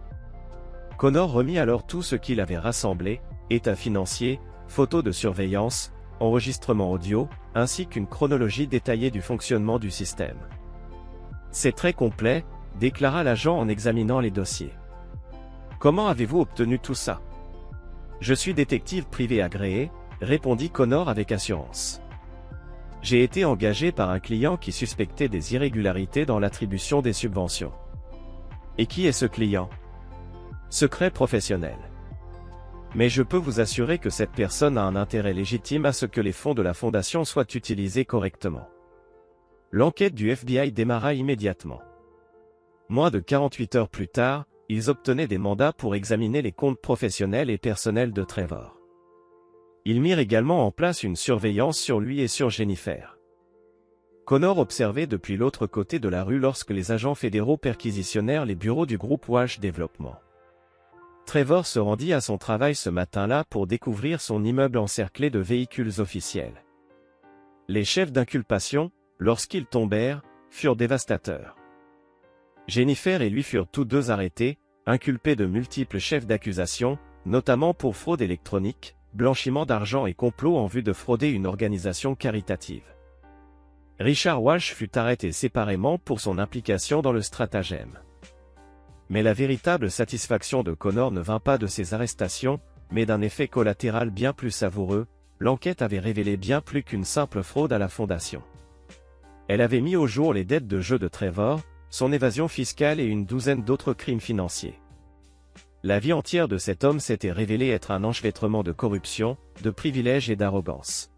Connor remit alors tout ce qu'il avait rassemblé, état financier, photos de surveillance, enregistrements audio, ainsi qu'une chronologie détaillée du fonctionnement du système. « C'est très complet, » déclara l'agent en examinant les dossiers. « Comment avez-vous obtenu tout ça? » « Je suis détective privé agréé, » répondit Connor avec assurance. « J'ai été engagé par un client qui suspectait des irrégularités dans l'attribution des subventions. » « Et qui est ce client? » « Secret professionnel. Mais je peux vous assurer que cette personne a un intérêt légitime à ce que les fonds de la fondation soient utilisés correctement. » L'enquête du FBI démarra immédiatement. Moins de 48 heures plus tard, ils obtenaient des mandats pour examiner les comptes professionnels et personnels de Trevor. Ils mirent également en place une surveillance sur lui et sur Jennifer. Connor observait depuis l'autre côté de la rue lorsque les agents fédéraux perquisitionnèrent les bureaux du groupe Walsh Development. Trevor se rendit à son travail ce matin-là pour découvrir son immeuble encerclé de véhicules officiels. Les chefs d'inculpation, lorsqu'ils tombèrent, furent dévastateurs. Jennifer et lui furent tous deux arrêtés, inculpés de multiples chefs d'accusation, notamment pour fraude électronique, blanchiment d'argent et complot en vue de frauder une organisation caritative. Richard Walsh fut arrêté séparément pour son implication dans le stratagème. Mais la véritable satisfaction de Connor ne vint pas de ces arrestations, mais d'un effet collatéral bien plus savoureux. L'enquête avait révélé bien plus qu'une simple fraude à la fondation. Elle avait mis au jour les dettes de jeu de Trevor, son évasion fiscale et une douzaine d'autres crimes financiers. La vie entière de cet homme s'était révélée être un enchevêtrement de corruption, de privilèges et d'arrogance.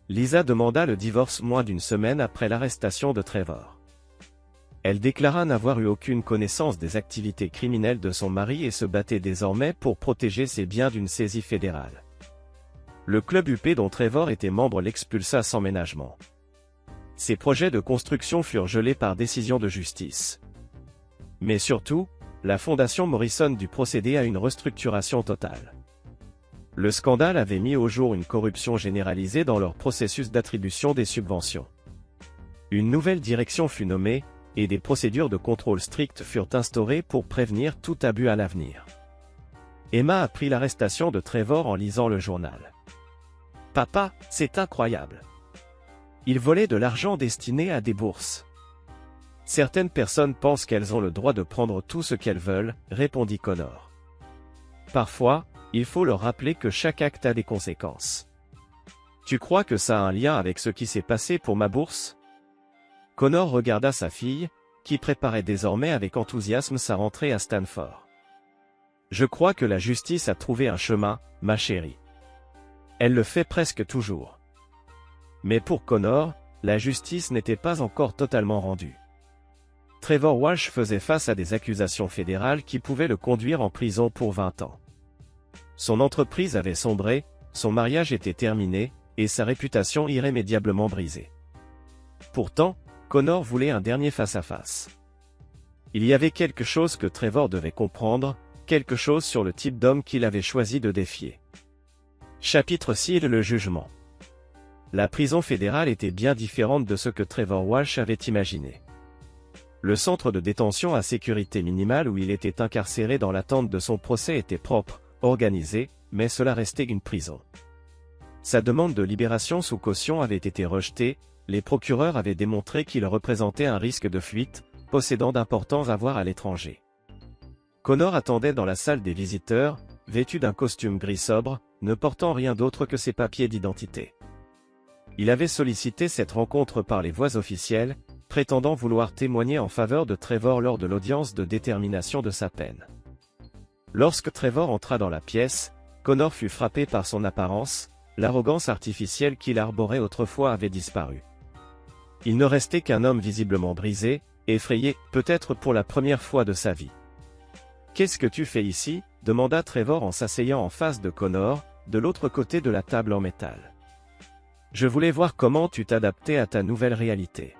Lisa demanda le divorce moins d'une semaine après l'arrestation de Trevor. Elle déclara n'avoir eu aucune connaissance des activités criminelles de son mari et se battait désormais pour protéger ses biens d'une saisie fédérale. Le club UP dont Trevor était membre l'expulsa sans ménagement. Ses projets de construction furent gelés par décision de justice. Mais surtout, la fondation Morrison dut procéder à une restructuration totale. Le scandale avait mis au jour une corruption généralisée dans leur processus d'attribution des subventions. Une nouvelle direction fut nommée, et des procédures de contrôle strictes furent instaurées pour prévenir tout abus à l'avenir. Emma apprit l'arrestation de Trevor en lisant le journal. « Papa, c'est incroyable. Il volait de l'argent destiné à des bourses. » « Certaines personnes pensent qu'elles ont le droit de prendre tout ce qu'elles veulent, répondit Connor. « Parfois, il faut leur rappeler que chaque acte a des conséquences. »« Tu crois que ça a un lien avec ce qui s'est passé pour ma bourse ?» Connor regarda sa fille, qui préparait désormais avec enthousiasme sa rentrée à Stanford. « Je crois que la justice a trouvé un chemin, ma chérie. Elle le fait presque toujours. » Mais pour Connor, la justice n'était pas encore totalement rendue. Trevor Walsh faisait face à des accusations fédérales qui pouvaient le conduire en prison pour 20 ans. Son entreprise avait sombré, son mariage était terminé, et sa réputation irrémédiablement brisée. Pourtant, Connor voulait un dernier face-à-face. Il y avait quelque chose que Trevor devait comprendre, quelque chose sur le type d'homme qu'il avait choisi de défier. Chapitre 6 : Le jugement. La prison fédérale était bien différente de ce que Trevor Walsh avait imaginé. Le centre de détention à sécurité minimale où il était incarcéré dans l'attente de son procès était propre, organisé, mais cela restait une prison. Sa demande de libération sous caution avait été rejetée, les procureurs avaient démontré qu'il représentait un risque de fuite, possédant d'importants avoirs à l'étranger. Connor attendait dans la salle des visiteurs, vêtu d'un costume gris sobre, ne portant rien d'autre que ses papiers d'identité. Il avait sollicité cette rencontre par les voies officielles, prétendant vouloir témoigner en faveur de Trevor lors de l'audience de détermination de sa peine. Lorsque Trevor entra dans la pièce, Connor fut frappé par son apparence, l'arrogance artificielle qu'il arborait autrefois avait disparu. Il ne restait qu'un homme visiblement brisé, effrayé, peut-être pour la première fois de sa vie. « Qu'est-ce que tu fais ici ?» demanda Trevor en s'asseyant en face de Connor, de l'autre côté de la table en métal. « Je voulais voir comment tu t'adaptais à ta nouvelle réalité. »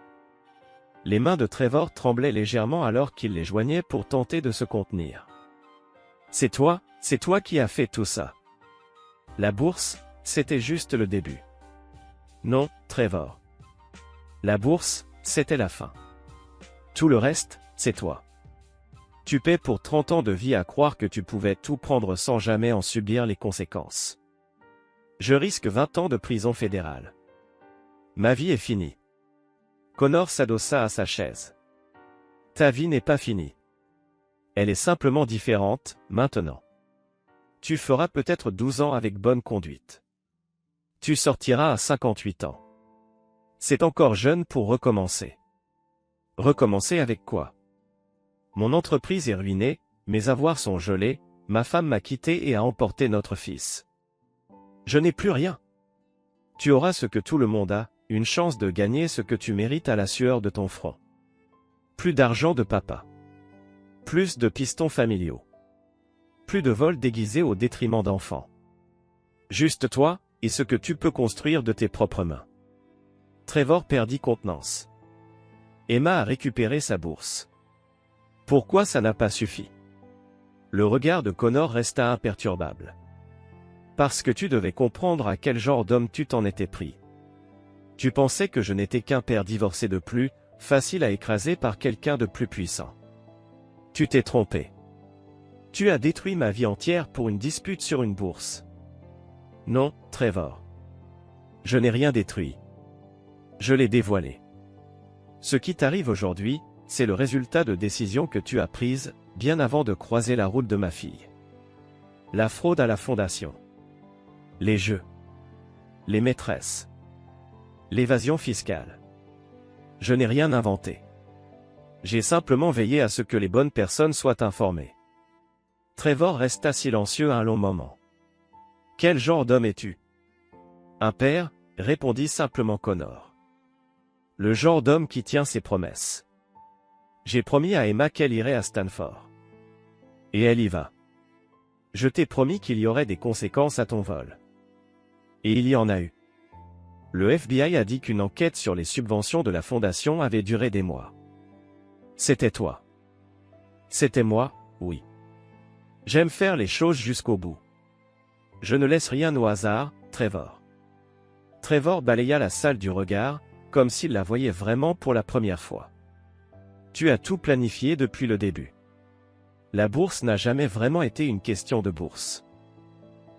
Les mains de Trevor tremblaient légèrement alors qu'il les joignait pour tenter de se contenir. « C'est toi qui as fait tout ça. La bourse, c'était juste le début. » « Non, Trevor. La bourse, c'était la fin. Tout le reste, c'est toi. Tu paies pour 30 ans de vie à croire que tu pouvais tout prendre sans jamais en subir les conséquences. Je risque 20 ans de prison fédérale. Ma vie est finie. » Connor s'adossa à sa chaise. « Ta vie n'est pas finie. Elle est simplement différente, maintenant. Tu feras peut-être 12 ans avec bonne conduite. Tu sortiras à 58 ans. C'est encore jeune pour recommencer. » « Recommencer avec quoi ? Mon entreprise est ruinée, mes avoirs sont gelés, ma femme m'a quitté et a emporté notre fils. Je n'ai plus rien. Tu auras ce que tout le monde a, une chance de gagner ce que tu mérites à la sueur de ton front. Plus d'argent de papa. Plus de pistons familiaux. Plus de vols déguisés au détriment d'enfants. Juste toi, et ce que tu peux construire de tes propres mains. » Trevor perdit contenance. Emma a récupéré sa bourse. Pourquoi ça n'a pas suffi? Le regard de Connor resta imperturbable. Parce que tu devais comprendre à quel genre d'homme tu t'en étais pris. Tu pensais que je n'étais qu'un père divorcé de plus, facile à écraser par quelqu'un de plus puissant. Tu t'es trompé. Tu as détruit ma vie entière pour une dispute sur une bourse. Non, Trevor. Je n'ai rien détruit. Je l'ai dévoilé. Ce qui t'arrive aujourd'hui, c'est le résultat de décisions que tu as prises, bien avant de croiser la route de ma fille. La fraude à la fondation. Les jeux. Les maîtresses. L'évasion fiscale. Je n'ai rien inventé. J'ai simplement veillé à ce que les bonnes personnes soient informées. Trevor resta silencieux un long moment. Quel genre d'homme es-tu? Un père, répondit simplement Connor. Le genre d'homme qui tient ses promesses. J'ai promis à Emma qu'elle irait à Stanford. Et elle y va. Je t'ai promis qu'il y aurait des conséquences à ton vol. Et il y en a eu. Le FBI a dit qu'une enquête sur les subventions de la fondation avait duré des mois. C'était toi. C'était moi, oui. J'aime faire les choses jusqu'au bout. Je ne laisse rien au hasard, Trevor. Trevor balaya la salle du regard, comme s'il la voyait vraiment pour la première fois. Tu as tout planifié depuis le début. La bourse n'a jamais vraiment été une question de bourse.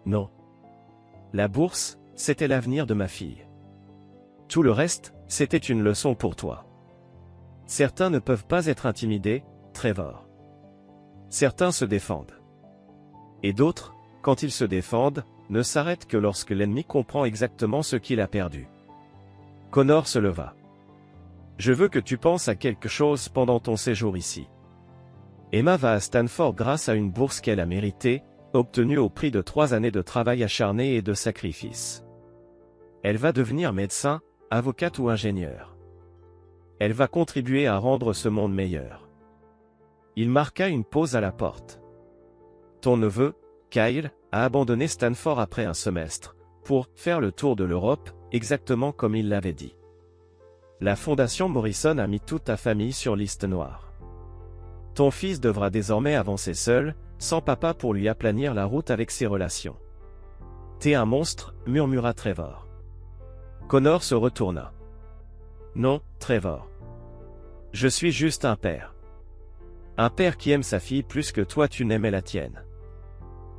Non. La bourse, c'était l'avenir de ma fille. Tout le reste, c'était une leçon pour toi. Certains ne peuvent pas être intimidés, Trevor. Certains se défendent. Et d'autres, quand ils se défendent, ne s'arrêtent que lorsque l'ennemi comprend exactement ce qu'il a perdu. Connor se leva. Je veux que tu penses à quelque chose pendant ton séjour ici. Emma va à Stanford grâce à une bourse qu'elle a méritée, obtenue au prix de 3 années de travail acharné et de sacrifice. Elle va devenir médecin, avocate ou ingénieur. Elle va contribuer à rendre ce monde meilleur. Il marqua une pause à la porte. Ton neveu, Kyle, a abandonné Stanford après un semestre, pour faire le tour de l'Europe, exactement comme il l'avait dit. La fondation Morrison a mis toute ta famille sur liste noire. Ton fils devra désormais avancer seul, sans papa pour lui aplanir la route avec ses relations. T'es un monstre, murmura Trevor. Connor se retourna. Non, Trevor. Je suis juste un père. Un père qui aime sa fille plus que toi tu n'aimais la tienne.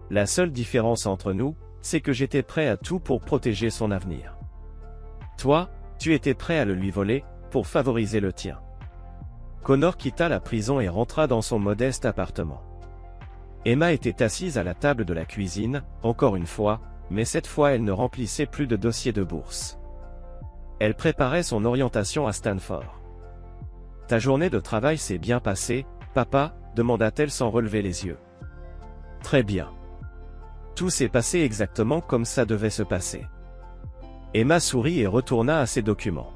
La seule différence entre nous, c'est que j'étais prêt à tout pour protéger son avenir. Toi, tu étais prêt à le lui voler, pour favoriser le tien. Connor quitta la prison et rentra dans son modeste appartement. Emma était assise à la table de la cuisine, encore une fois, mais cette fois elle ne remplissait plus de dossiers de bourse. Elle préparait son orientation à Stanford. « Ta journée de travail s'est bien passée, papa ?» demanda-t-elle sans relever les yeux. « Très bien. Tout s'est passé exactement comme ça devait se passer. » Emma sourit et retourna à ses documents.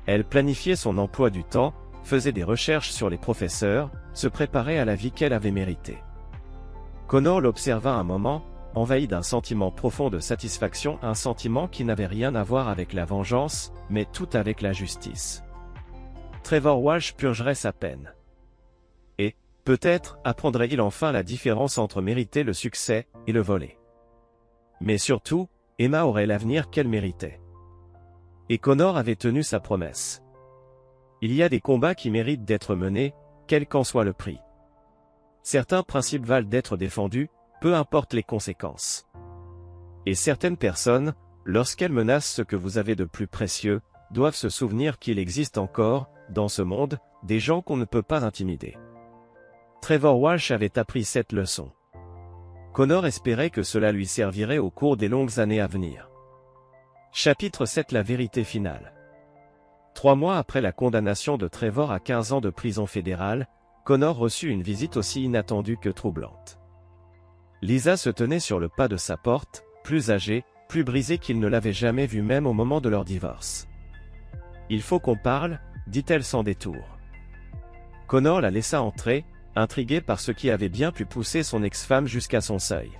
Elle planifiait son emploi du temps, faisait des recherches sur les professeurs, se préparait à la vie qu'elle avait méritée. Connor l'observa un moment, envahi d'un sentiment profond de satisfaction, un sentiment qui n'avait rien à voir avec la vengeance, mais tout avec la justice. Trevor Walsh purgerait sa peine. Et, peut-être, apprendrait-il enfin la différence entre mériter le succès et le voler. Mais surtout, Emma aurait l'avenir qu'elle méritait. Et Connor avait tenu sa promesse. Il y a des combats qui méritent d'être menés, quel qu'en soit le prix. Certains principes valent d'être défendus, peu importe les conséquences. Et certaines personnes, lorsqu'elles menacent ce que vous avez de plus précieux, doivent se souvenir qu'il existe encore, dans ce monde, des gens qu'on ne peut pas intimider. Trevor Walsh avait appris cette leçon. Connor espérait que cela lui servirait au cours des longues années à venir. Chapitre 7 La vérité finale. 3 mois après la condamnation de Trevor à 15 ans de prison fédérale, Connor reçut une visite aussi inattendue que troublante. Lisa se tenait sur le pas de sa porte, plus âgée, plus brisée qu'il ne l'avait jamais vue même au moment de leur divorce. « Il faut qu'on parle » dit-elle sans détour. Connor la laissa entrer, intrigué par ce qui avait bien pu pousser son ex-femme jusqu'à son seuil.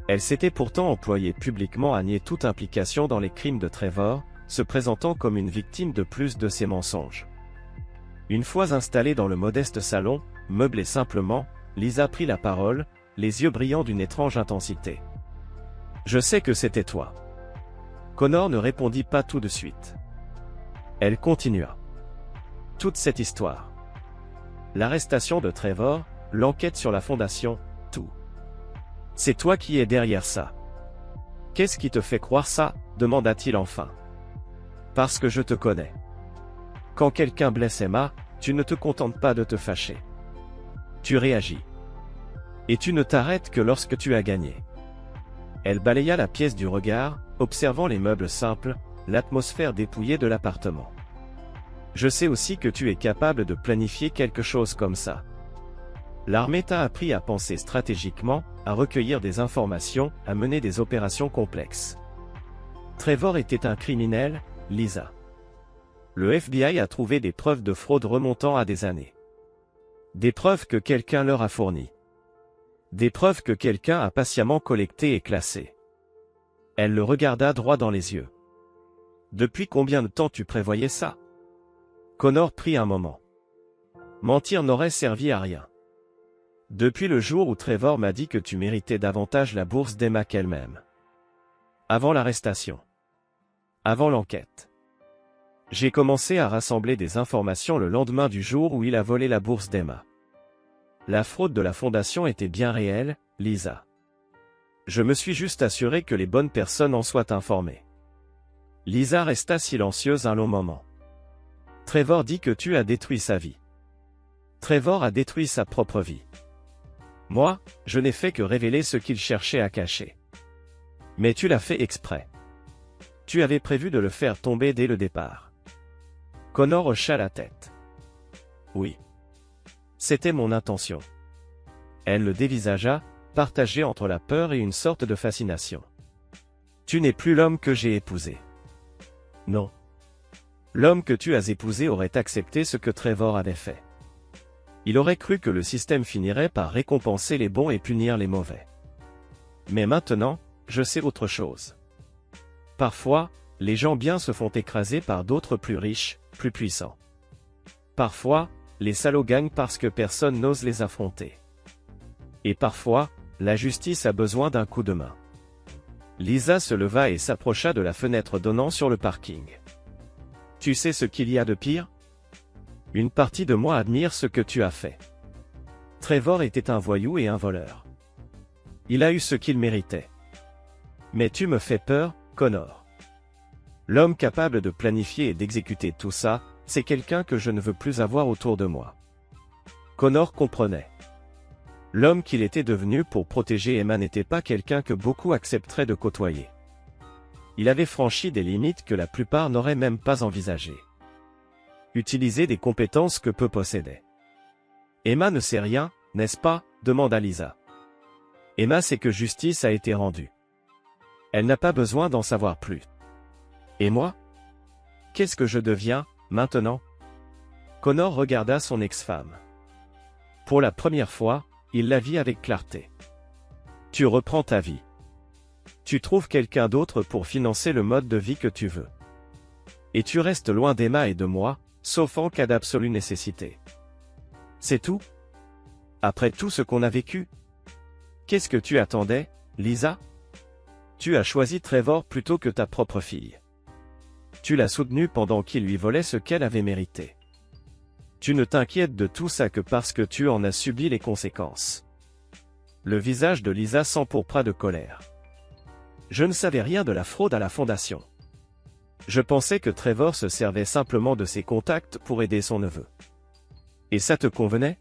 Elle s'était pourtant employée publiquement à nier toute implication dans les crimes de Trevor, se présentant comme une victime de plus de ses mensonges. Une fois installée dans le modeste salon, meublé simplement, Lisa prit la parole, les yeux brillants d'une étrange intensité. « Je sais que c'était toi. » Connor ne répondit pas tout de suite. Elle continua. « Toute cette histoire. L'arrestation de Trevor, l'enquête sur la fondation, tout. C'est toi qui es derrière ça. »« Qu'est-ce qui te fait croire ça ?» demanda-t-il enfin. « Parce que je te connais. Quand quelqu'un blesse Emma, tu ne te contentes pas de te fâcher. Tu réagis. Et tu ne t'arrêtes que lorsque tu as gagné. » Elle balaya la pièce du regard, observant les meubles simples, l'atmosphère dépouillée de l'appartement. « Je sais aussi que tu es capable de planifier quelque chose comme ça. L'armée t'a appris à penser stratégiquement, à recueillir des informations, à mener des opérations complexes. Trevor était un criminel, Lisa. Le FBI a trouvé des preuves de fraude remontant à des années. Des preuves que quelqu'un leur a fournies. Des preuves que quelqu'un a patiemment collectées et classées. Elle le regarda droit dans les yeux. Depuis combien de temps tu prévoyais ça? Connor prit un moment. Mentir n'aurait servi à rien. Depuis le jour où Trevor m'a dit que tu méritais davantage la bourse d'Emma qu'elle-même. Avant l'arrestation. Avant l'enquête. J'ai commencé à rassembler des informations le lendemain du jour où il a volé la bourse d'Emma. La fraude de la fondation était bien réelle, Lisa. Je me suis juste assuré que les bonnes personnes en soient informées. Lisa resta silencieuse un long moment. Trevor dit que tu as détruit sa vie. Trevor a détruit sa propre vie. Moi, je n'ai fait que révéler ce qu'il cherchait à cacher. Mais tu l'as fait exprès. Tu avais prévu de le faire tomber dès le départ. Connor hocha la tête. Oui. C'était mon intention. Elle le dévisagea, partagée entre la peur et une sorte de fascination. Tu n'es plus l'homme que j'ai épousé. Non. L'homme que tu as épousé aurait accepté ce que Trevor avait fait. Il aurait cru que le système finirait par récompenser les bons et punir les mauvais. Mais maintenant, je sais autre chose. Parfois, les gens bien se font écraser par d'autres plus riches, plus puissants. Parfois, les salauds gagnent parce que personne n'ose les affronter. Et parfois, la justice a besoin d'un coup de main. Lisa se leva et s'approcha de la fenêtre donnant sur le parking. Tu sais ce qu'il y a de pire? Une partie de moi admire ce que tu as fait. Trevor était un voyou et un voleur. Il a eu ce qu'il méritait. Mais tu me fais peur, Connor. L'homme capable de planifier et d'exécuter tout ça, c'est quelqu'un que je ne veux plus avoir autour de moi. Connor comprenait. L'homme qu'il était devenu pour protéger Emma n'était pas quelqu'un que beaucoup accepteraient de côtoyer. Il avait franchi des limites que la plupart n'auraient même pas envisagées. Utiliser des compétences que peu possédaient. Emma ne sait rien, n'est-ce pas? Demanda Lisa. Emma sait que justice a été rendue. Elle n'a pas besoin d'en savoir plus. Et moi? Qu'est-ce que je deviens, maintenant? Connor regarda son ex-femme. Pour la première fois, il la vit avec clarté. Tu reprends ta vie. Tu trouves quelqu'un d'autre pour financer le mode de vie que tu veux. Et tu restes loin d'Emma et de moi, sauf en cas d'absolue nécessité. C'est tout? Après tout ce qu'on a vécu? Qu'est-ce que tu attendais, Lisa? Tu as choisi Trevor plutôt que ta propre fille. Tu l'as soutenu pendant qu'il lui volait ce qu'elle avait mérité. Tu ne t'inquiètes de tout ça que parce que tu en as subi les conséquences. Le visage de Lisa s'empourpra de colère. Je ne savais rien de la fraude à la fondation. Je pensais que Trevor se servait simplement de ses contacts pour aider son neveu. Et ça te convenait?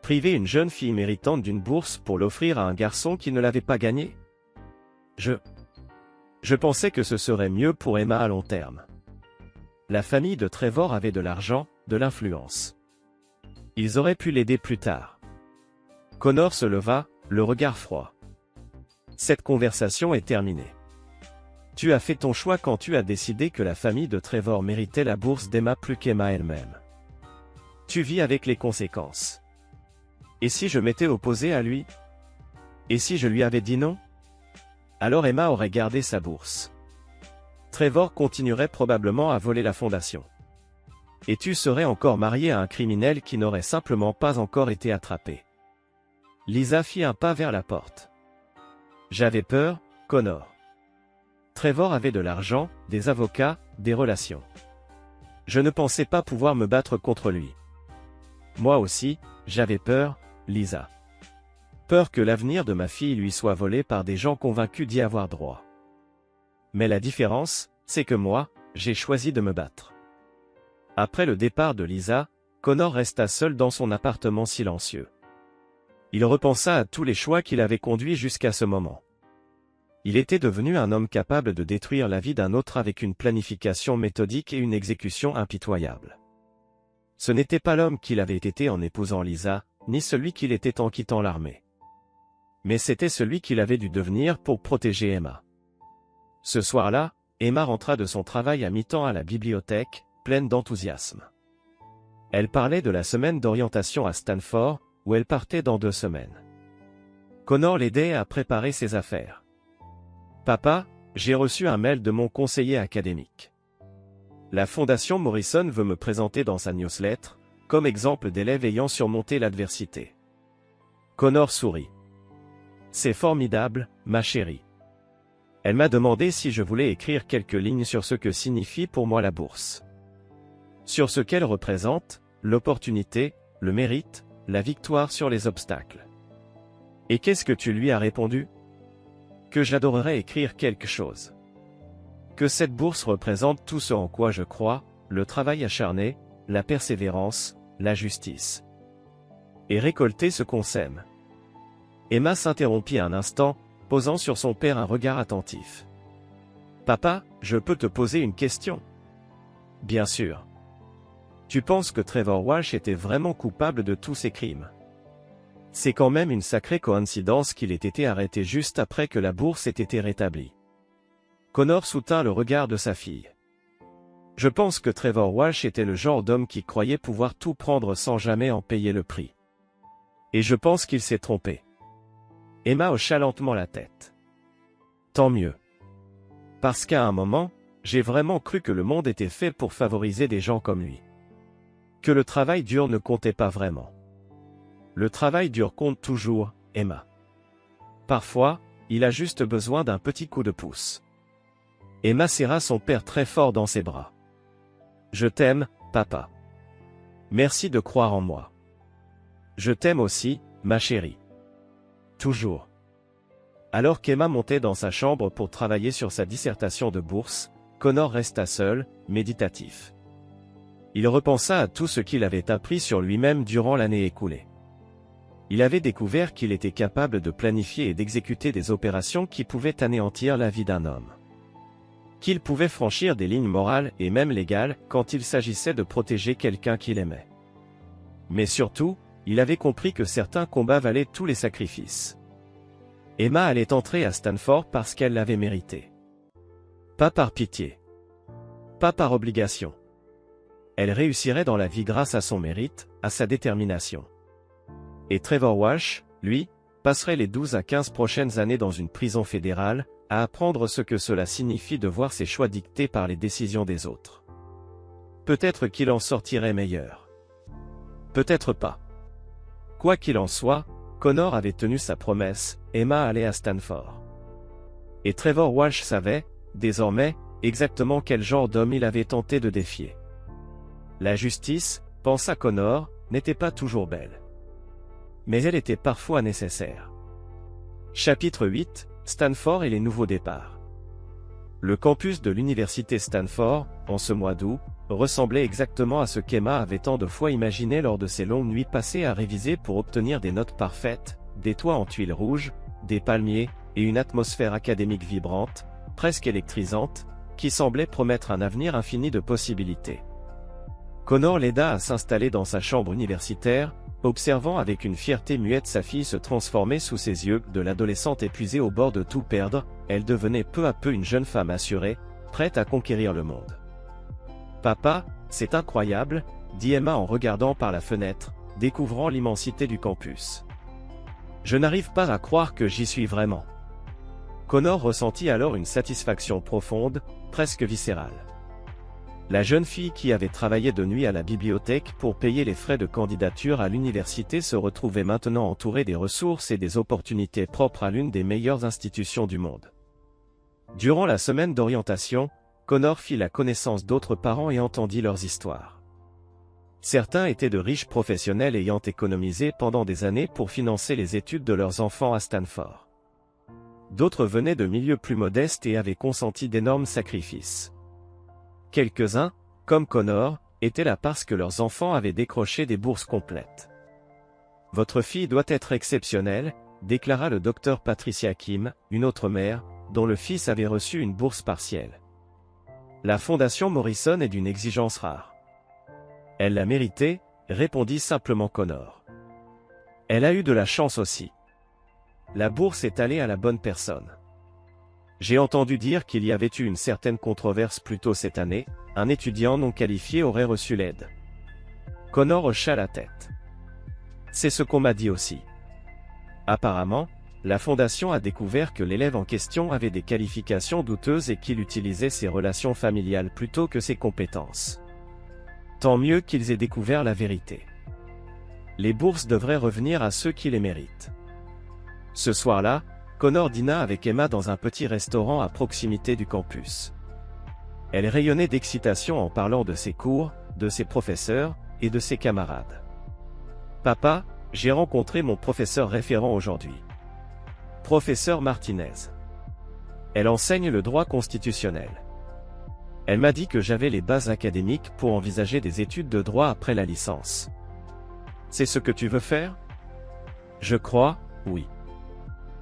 Priver une jeune fille méritante d'une bourse pour l'offrir à un garçon qui ne l'avait pas gagnée? Je pensais que ce serait mieux pour Emma à long terme. La famille de Trevor avait de l'argent, de l'influence. Ils auraient pu l'aider plus tard. Connor se leva, le regard froid. Cette conversation est terminée. Tu as fait ton choix quand tu as décidé que la famille de Trevor méritait la bourse d'Emma plus qu'Emma elle-même. Tu vis avec les conséquences. Et si je m'étais opposé à lui? Et si je lui avais dit non? Alors Emma aurait gardé sa bourse. Trevor continuerait probablement à voler la fondation. Et tu serais encore marié à un criminel qui n'aurait simplement pas encore été attrapé. Lisa fit un pas vers la porte. J'avais peur, Connor. Trevor avait de l'argent, des avocats, des relations. Je ne pensais pas pouvoir me battre contre lui. Moi aussi, j'avais peur, Lisa. Peur que l'avenir de ma fille lui soit volé par des gens convaincus d'y avoir droit. Mais la différence, c'est que moi, j'ai choisi de me battre. Après le départ de Lisa, Connor resta seul dans son appartement silencieux. Il repensa à tous les choix qu'il avait conduits jusqu'à ce moment. Il était devenu un homme capable de détruire la vie d'un autre avec une planification méthodique et une exécution impitoyable. Ce n'était pas l'homme qu'il avait été en épousant Lisa, ni celui qu'il était en quittant l'armée. Mais c'était celui qu'il avait dû devenir pour protéger Emma. Ce soir-là, Emma rentra de son travail à mi-temps à la bibliothèque, pleine d'enthousiasme. Elle parlait de la semaine d'orientation à Stanford, où elle partait dans 2 semaines. Connor l'aidait à préparer ses affaires. Papa, j'ai reçu un mail de mon conseiller académique. La Fondation Morrison veut me présenter dans sa newsletter, comme exemple d'élève ayant surmonté l'adversité. Connor sourit. C'est formidable, ma chérie. Elle m'a demandé si je voulais écrire quelques lignes sur ce que signifie pour moi la bourse. Sur ce qu'elle représente, l'opportunité, le mérite, la victoire sur les obstacles. Et qu'est-ce que tu lui as répondu? Que j'adorerais écrire quelque chose. Que cette bourse représente tout ce en quoi je crois, le travail acharné, la persévérance, la justice. Et récolter ce qu'on sème. Emma s'interrompit un instant, posant sur son père un regard attentif. Papa, je peux te poser une question? Bien sûr. Tu penses que Trevor Walsh était vraiment coupable de tous ces crimes? C'est quand même une sacrée coïncidence qu'il ait été arrêté juste après que la bourse ait été rétablie. Connor soutint le regard de sa fille. Je pense que Trevor Walsh était le genre d'homme qui croyait pouvoir tout prendre sans jamais en payer le prix. Et je pense qu'il s'est trompé. Emma hocha lentement la tête. Tant mieux. Parce qu'à un moment, j'ai vraiment cru que le monde était fait pour favoriser des gens comme lui. Que le travail dur ne comptait pas vraiment. Le travail dur compte toujours, Emma. Parfois, il a juste besoin d'un petit coup de pouce. Emma serra son père très fort dans ses bras. Je t'aime, papa. Merci de croire en moi. Je t'aime aussi, ma chérie. Toujours. Alors qu'Emma montait dans sa chambre pour travailler sur sa dissertation de bourse, Connor resta seul, méditatif. Il repensa à tout ce qu'il avait appris sur lui-même durant l'année écoulée. Il avait découvert qu'il était capable de planifier et d'exécuter des opérations qui pouvaient anéantir la vie d'un homme. Qu'il pouvait franchir des lignes morales et même légales quand il s'agissait de protéger quelqu'un qu'il aimait. Mais surtout, il avait compris que certains combats valaient tous les sacrifices. Emma allait entrer à Stanford parce qu'elle l'avait mérité. Pas par pitié. Pas par obligation. Elle réussirait dans la vie grâce à son mérite, à sa détermination. Et Trevor Walsh, lui, passerait les 12 à 15 prochaines années dans une prison fédérale, à apprendre ce que cela signifie de voir ses choix dictés par les décisions des autres. Peut-être qu'il en sortirait meilleur. Peut-être pas. Quoi qu'il en soit, Connor avait tenu sa promesse, Emma allait à Stanford. Et Trevor Walsh savait, désormais, exactement quel genre d'homme il avait tenté de défier. La justice, pensa Connor, n'était pas toujours belle. Mais elle était parfois nécessaire. Chapitre 8, Stanford et les nouveaux départs. Le campus de l'université Stanford, en ce mois d'août, ressemblait exactement à ce qu'Emma avait tant de fois imaginé lors de ses longues nuits passées à réviser pour obtenir des notes parfaites, des toits en tuiles rouges, des palmiers, et une atmosphère académique vibrante, presque électrisante, qui semblait promettre un avenir infini de possibilités. Connor l'aida à s'installer dans sa chambre universitaire, observant avec une fierté muette sa fille se transformer sous ses yeux. De l'adolescente épuisée au bord de tout perdre, elle devenait peu à peu une jeune femme assurée, prête à conquérir le monde. « Papa, c'est incroyable », dit Emma en regardant par la fenêtre, découvrant l'immensité du campus. « Je n'arrive pas à croire que j'y suis vraiment. » Connor ressentit alors une satisfaction profonde, presque viscérale. La jeune fille qui avait travaillé de nuit à la bibliothèque pour payer les frais de candidature à l'université se retrouvait maintenant entourée des ressources et des opportunités propres à l'une des meilleures institutions du monde. Durant la semaine d'orientation, Connor fit la connaissance d'autres parents et entendit leurs histoires. Certains étaient de riches professionnels ayant économisé pendant des années pour financer les études de leurs enfants à Stanford. D'autres venaient de milieux plus modestes et avaient consenti d'énormes sacrifices. Quelques-uns, comme Connor, étaient là parce que leurs enfants avaient décroché des bourses complètes. « Votre fille doit être exceptionnelle », déclara le docteur Patricia Kim, une autre mère, dont le fils avait reçu une bourse partielle. La Fondation Morrison est d'une exigence rare. Elle l'a méritée, répondit simplement Connor. Elle a eu de la chance aussi. La bourse est allée à la bonne personne. J'ai entendu dire qu'il y avait eu une certaine controverse plus tôt cette année, un étudiant non qualifié aurait reçu l'aide. Connor hocha la tête. C'est ce qu'on m'a dit aussi. Apparemment, la fondation a découvert que l'élève en question avait des qualifications douteuses et qu'il utilisait ses relations familiales plutôt que ses compétences. Tant mieux qu'ils aient découvert la vérité. Les bourses devraient revenir à ceux qui les méritent. Ce soir-là, Connor dîna avec Emma dans un petit restaurant à proximité du campus. Elle rayonnait d'excitation en parlant de ses cours, de ses professeurs, et de ses camarades. « Papa, j'ai rencontré mon professeur référent aujourd'hui. Professeur Martinez. Elle enseigne le droit constitutionnel. Elle m'a dit que j'avais les bases académiques pour envisager des études de droit après la licence. C'est ce que tu veux faire? Je crois, oui.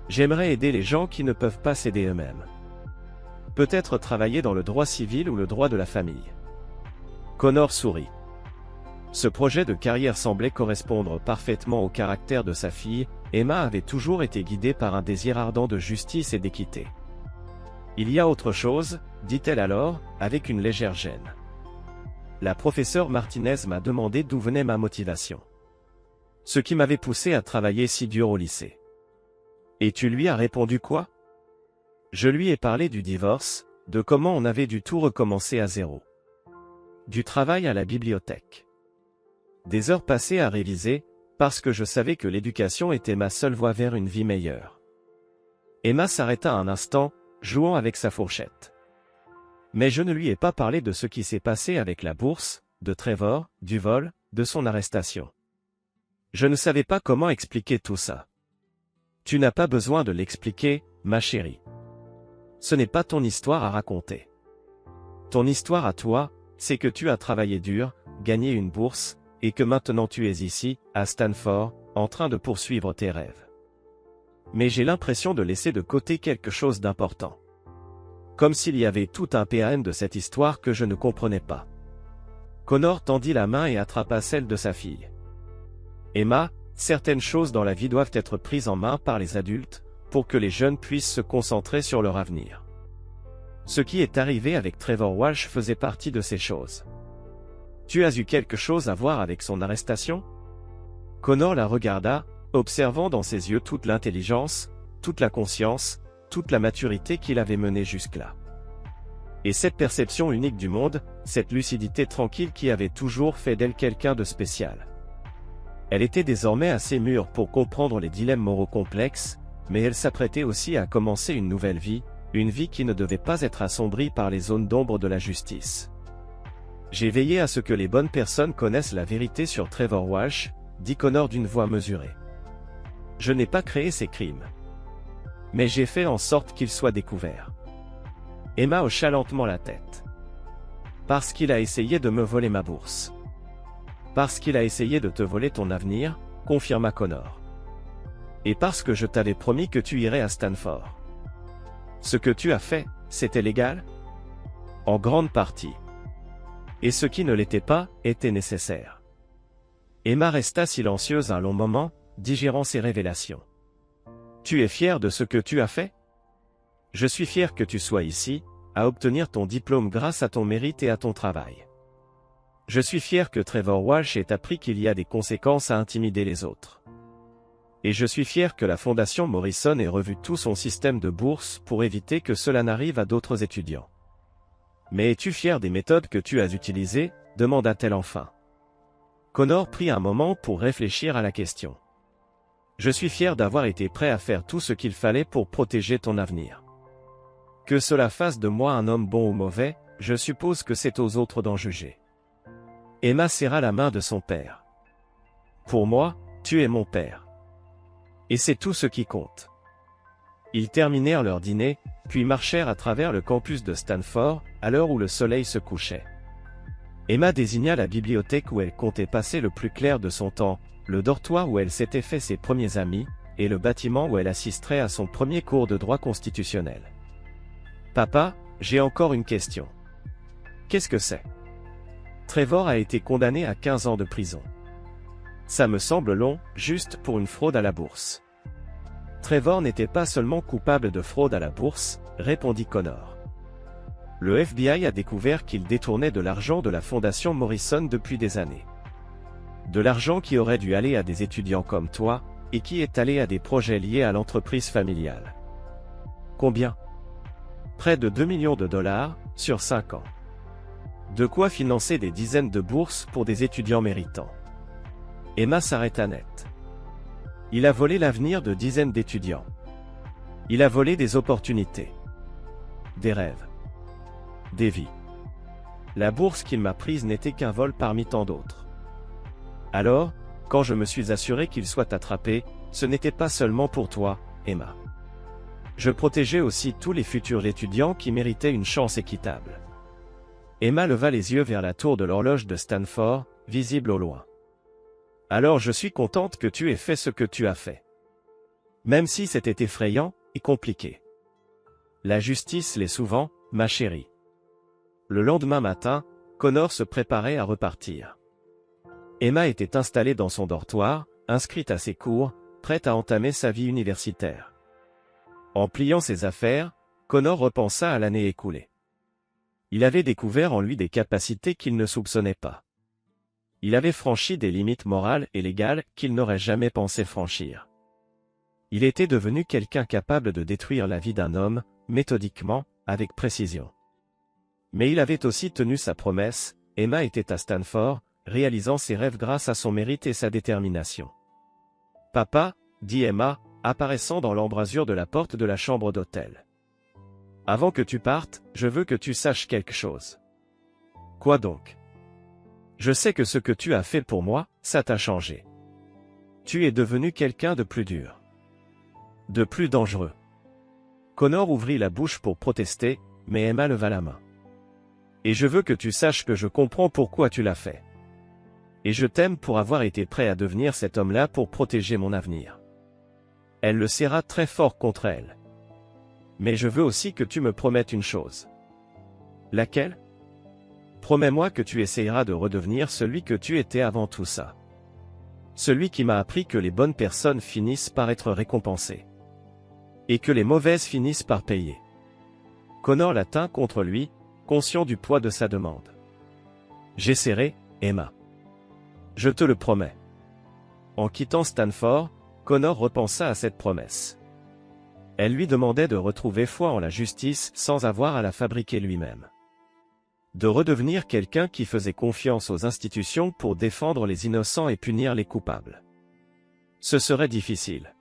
J'aimerais aider les gens qui ne peuvent pas s'aider eux-mêmes. Peut-être travailler dans le droit civil ou le droit de la famille. » Connor sourit. Ce projet de carrière semblait correspondre parfaitement au caractère de sa fille. Emma avait toujours été guidée par un désir ardent de justice et d'équité. « Il y a autre chose, dit-elle alors, avec une légère gêne. La professeure Martinez m'a demandé d'où venait ma motivation. Ce qui m'avait poussé à travailler si dur au lycée. Et tu lui as répondu quoi? Je lui ai parlé du divorce, de comment on avait dû tout recommencer à zéro. Du travail à la bibliothèque. Des heures passées à réviser, parce que je savais que l'éducation était ma seule voie vers une vie meilleure. » Emma s'arrêta un instant, jouant avec sa fourchette. « Mais je ne lui ai pas parlé de ce qui s'est passé avec la bourse, de Trevor, du vol, de son arrestation. Je ne savais pas comment expliquer tout ça. » « Tu n'as pas besoin de l'expliquer, ma chérie. Ce n'est pas ton histoire à raconter. Ton histoire à toi, c'est que tu as travaillé dur, gagné une bourse, et que maintenant tu es ici, à Stanford, en train de poursuivre tes rêves. Mais j'ai l'impression de laisser de côté quelque chose d'important. Comme s'il y avait tout un PAN de cette histoire que je ne comprenais pas. » Connor tendit la main et attrapa celle de sa fille. « Emma, certaines choses dans la vie doivent être prises en main par les adultes, pour que les jeunes puissent se concentrer sur leur avenir. Ce qui est arrivé avec Trevor Walsh faisait partie de ces choses. Tu as eu quelque chose à voir avec son arrestation? » Connor la regarda, observant dans ses yeux toute l'intelligence, toute la conscience, toute la maturité qu'il avait menée jusque-là. Et cette perception unique du monde, cette lucidité tranquille qui avait toujours fait d'elle quelqu'un de spécial. Elle était désormais assez mûre pour comprendre les dilemmes moraux complexes, mais elle s'apprêtait aussi à commencer une nouvelle vie, une vie qui ne devait pas être assombrie par les zones d'ombre de la justice. « J'ai veillé à ce que les bonnes personnes connaissent la vérité sur Trevor Walsh, » dit Connor d'une voix mesurée. « Je n'ai pas créé ces crimes. Mais j'ai fait en sorte qu'ils soient découverts. » Emma hocha lentement la tête. « Parce qu'il a essayé de me voler ma bourse. » « Parce qu'il a essayé de te voler ton avenir, » confirma Connor. « Et parce que je t'avais promis que tu irais à Stanford. » Ce que tu as fait, c'était légal? En grande partie. Et ce qui ne l'était pas, était nécessaire. Emma resta silencieuse un long moment, digérant ces révélations. « Tu es fier de ce que tu as fait? Je suis fier que tu sois ici, à obtenir ton diplôme grâce à ton mérite et à ton travail. Je suis fier que Trevor Walsh ait appris qu'il y a des conséquences à intimider les autres. Et je suis fier que la Fondation Morrison ait revu tout son système de bourse pour éviter que cela n'arrive à d'autres étudiants. Mais es-tu fier des méthodes que tu as utilisées? Demanda-t-elle enfin. Connor prit un moment pour réfléchir à la question. Je suis fier d'avoir été prêt à faire tout ce qu'il fallait pour protéger ton avenir. Que cela fasse de moi un homme bon ou mauvais, je suppose que c'est aux autres d'en juger. Emma serra la main de son père. Pour moi, tu es mon père. Et c'est tout ce qui compte. Ils terminèrent leur dîner, puis marchèrent à travers le campus de Stanford, à l'heure où le soleil se couchait. Emma désigna la bibliothèque où elle comptait passer le plus clair de son temps, le dortoir où elle s'était fait ses premiers amis, et le bâtiment où elle assisterait à son premier cours de droit constitutionnel. « Papa, j'ai encore une question. Qu'est-ce que c'est? » Trevor a été condamné à 15 ans de prison. Ça me semble long, juste pour une fraude à la bourse. Trevor n'était pas seulement coupable de fraude à la bourse, répondit Connor. Le FBI a découvert qu'il détournait de l'argent de la Fondation Morrison depuis des années. De l'argent qui aurait dû aller à des étudiants comme toi, et qui est allé à des projets liés à l'entreprise familiale. Combien? Près de 2 millions de dollars, sur 5 ans. De quoi financer des dizaines de bourses pour des étudiants méritants. Emma s'arrêta net. Il a volé l'avenir de dizaines d'étudiants. Il a volé des opportunités. Des rêves. Des vies. La bourse qu'il m'a prise n'était qu'un vol parmi tant d'autres. Alors, quand je me suis assuré qu'il soit attrapé, ce n'était pas seulement pour toi, Emma. Je protégeais aussi tous les futurs étudiants qui méritaient une chance équitable. Emma leva les yeux vers la tour de l'horloge de Stanford, visible au loin. Alors je suis contente que tu aies fait ce que tu as fait. Même si c'était effrayant et compliqué. La justice l'est souvent, ma chérie. Le lendemain matin, Connor se préparait à repartir. Emma était installée dans son dortoir, inscrite à ses cours, prête à entamer sa vie universitaire. En pliant ses affaires, Connor repensa à l'année écoulée. Il avait découvert en lui des capacités qu'il ne soupçonnait pas. Il avait franchi des limites morales et légales qu'il n'aurait jamais pensé franchir. Il était devenu quelqu'un capable de détruire la vie d'un homme, méthodiquement, avec précision. Mais il avait aussi tenu sa promesse, Emma était à Stanford, réalisant ses rêves grâce à son mérite et sa détermination. « Papa, » dit Emma, apparaissant dans l'embrasure de la porte de la chambre d'hôtel. « Avant que tu partes, je veux que tu saches quelque chose. »« Quoi donc ? » ?»« Je sais que ce que tu as fait pour moi, ça t'a changé. Tu es devenu quelqu'un de plus dur. De plus dangereux. » Connor ouvrit la bouche pour protester, mais Emma leva la main. « Et je veux que tu saches que je comprends pourquoi tu l'as fait. Et je t'aime pour avoir été prêt à devenir cet homme-là pour protéger mon avenir. » Elle le serra très fort contre elle. « Mais je veux aussi que tu me promettes une chose. »« Laquelle ? » ?»« Promets-moi que tu essayeras de redevenir celui que tu étais avant tout ça. Celui qui m'a appris que les bonnes personnes finissent par être récompensées. Et que les mauvaises finissent par payer. » Connor la tint contre lui, conscient du poids de sa demande. « J'essaierai, Emma. Je te le promets. » En quittant Stanford, Connor repensa à cette promesse. Elle lui demandait de retrouver foi en la justice sans avoir à la fabriquer lui-même. De redevenir quelqu'un qui faisait confiance aux institutions pour défendre les innocents et punir les coupables. Ce serait difficile.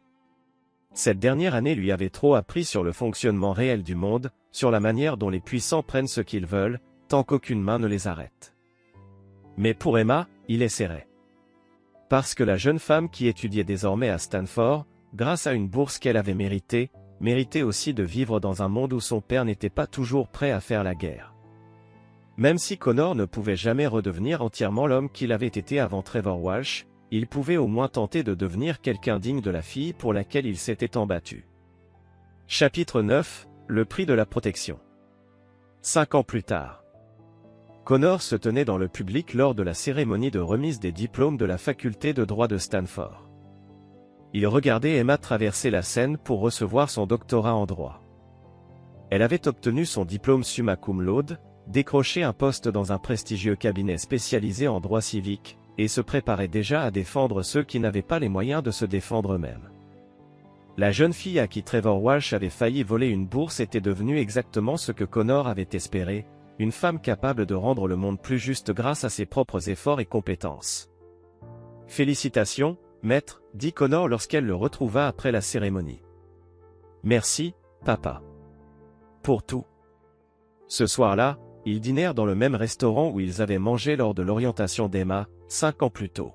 Cette dernière année lui avait trop appris sur le fonctionnement réel du monde, sur la manière dont les puissants prennent ce qu'ils veulent, tant qu'aucune main ne les arrête. Mais pour Emma, il essaierait. Parce que la jeune femme qui étudiait désormais à Stanford, grâce à une bourse qu'elle avait méritée, méritait aussi de vivre dans un monde où son père n'était pas toujours prêt à faire la guerre. Même si Connor ne pouvait jamais redevenir entièrement l'homme qu'il avait été avant Trevor Walsh, il pouvait au moins tenter de devenir quelqu'un digne de la fille pour laquelle il s'était tant battu. Chapitre 9, le prix de la protection. 5 ans plus tard. Connor se tenait dans le public lors de la cérémonie de remise des diplômes de la faculté de droit de Stanford. Il regardait Emma traverser la scène pour recevoir son doctorat en droit. Elle avait obtenu son diplôme summa cum laude, décroché un poste dans un prestigieux cabinet spécialisé en droit civique, et se préparait déjà à défendre ceux qui n'avaient pas les moyens de se défendre eux-mêmes. La jeune fille à qui Trevor Walsh avait failli voler une bourse était devenue exactement ce que Connor avait espéré, une femme capable de rendre le monde plus juste grâce à ses propres efforts et compétences. « Félicitations, maître, » dit Connor lorsqu'elle le retrouva après la cérémonie. « Merci, papa. Pour tout. » Ce soir-là, ils dînèrent dans le même restaurant où ils avaient mangé lors de l'orientation d'Emma, 5 ans plus tôt.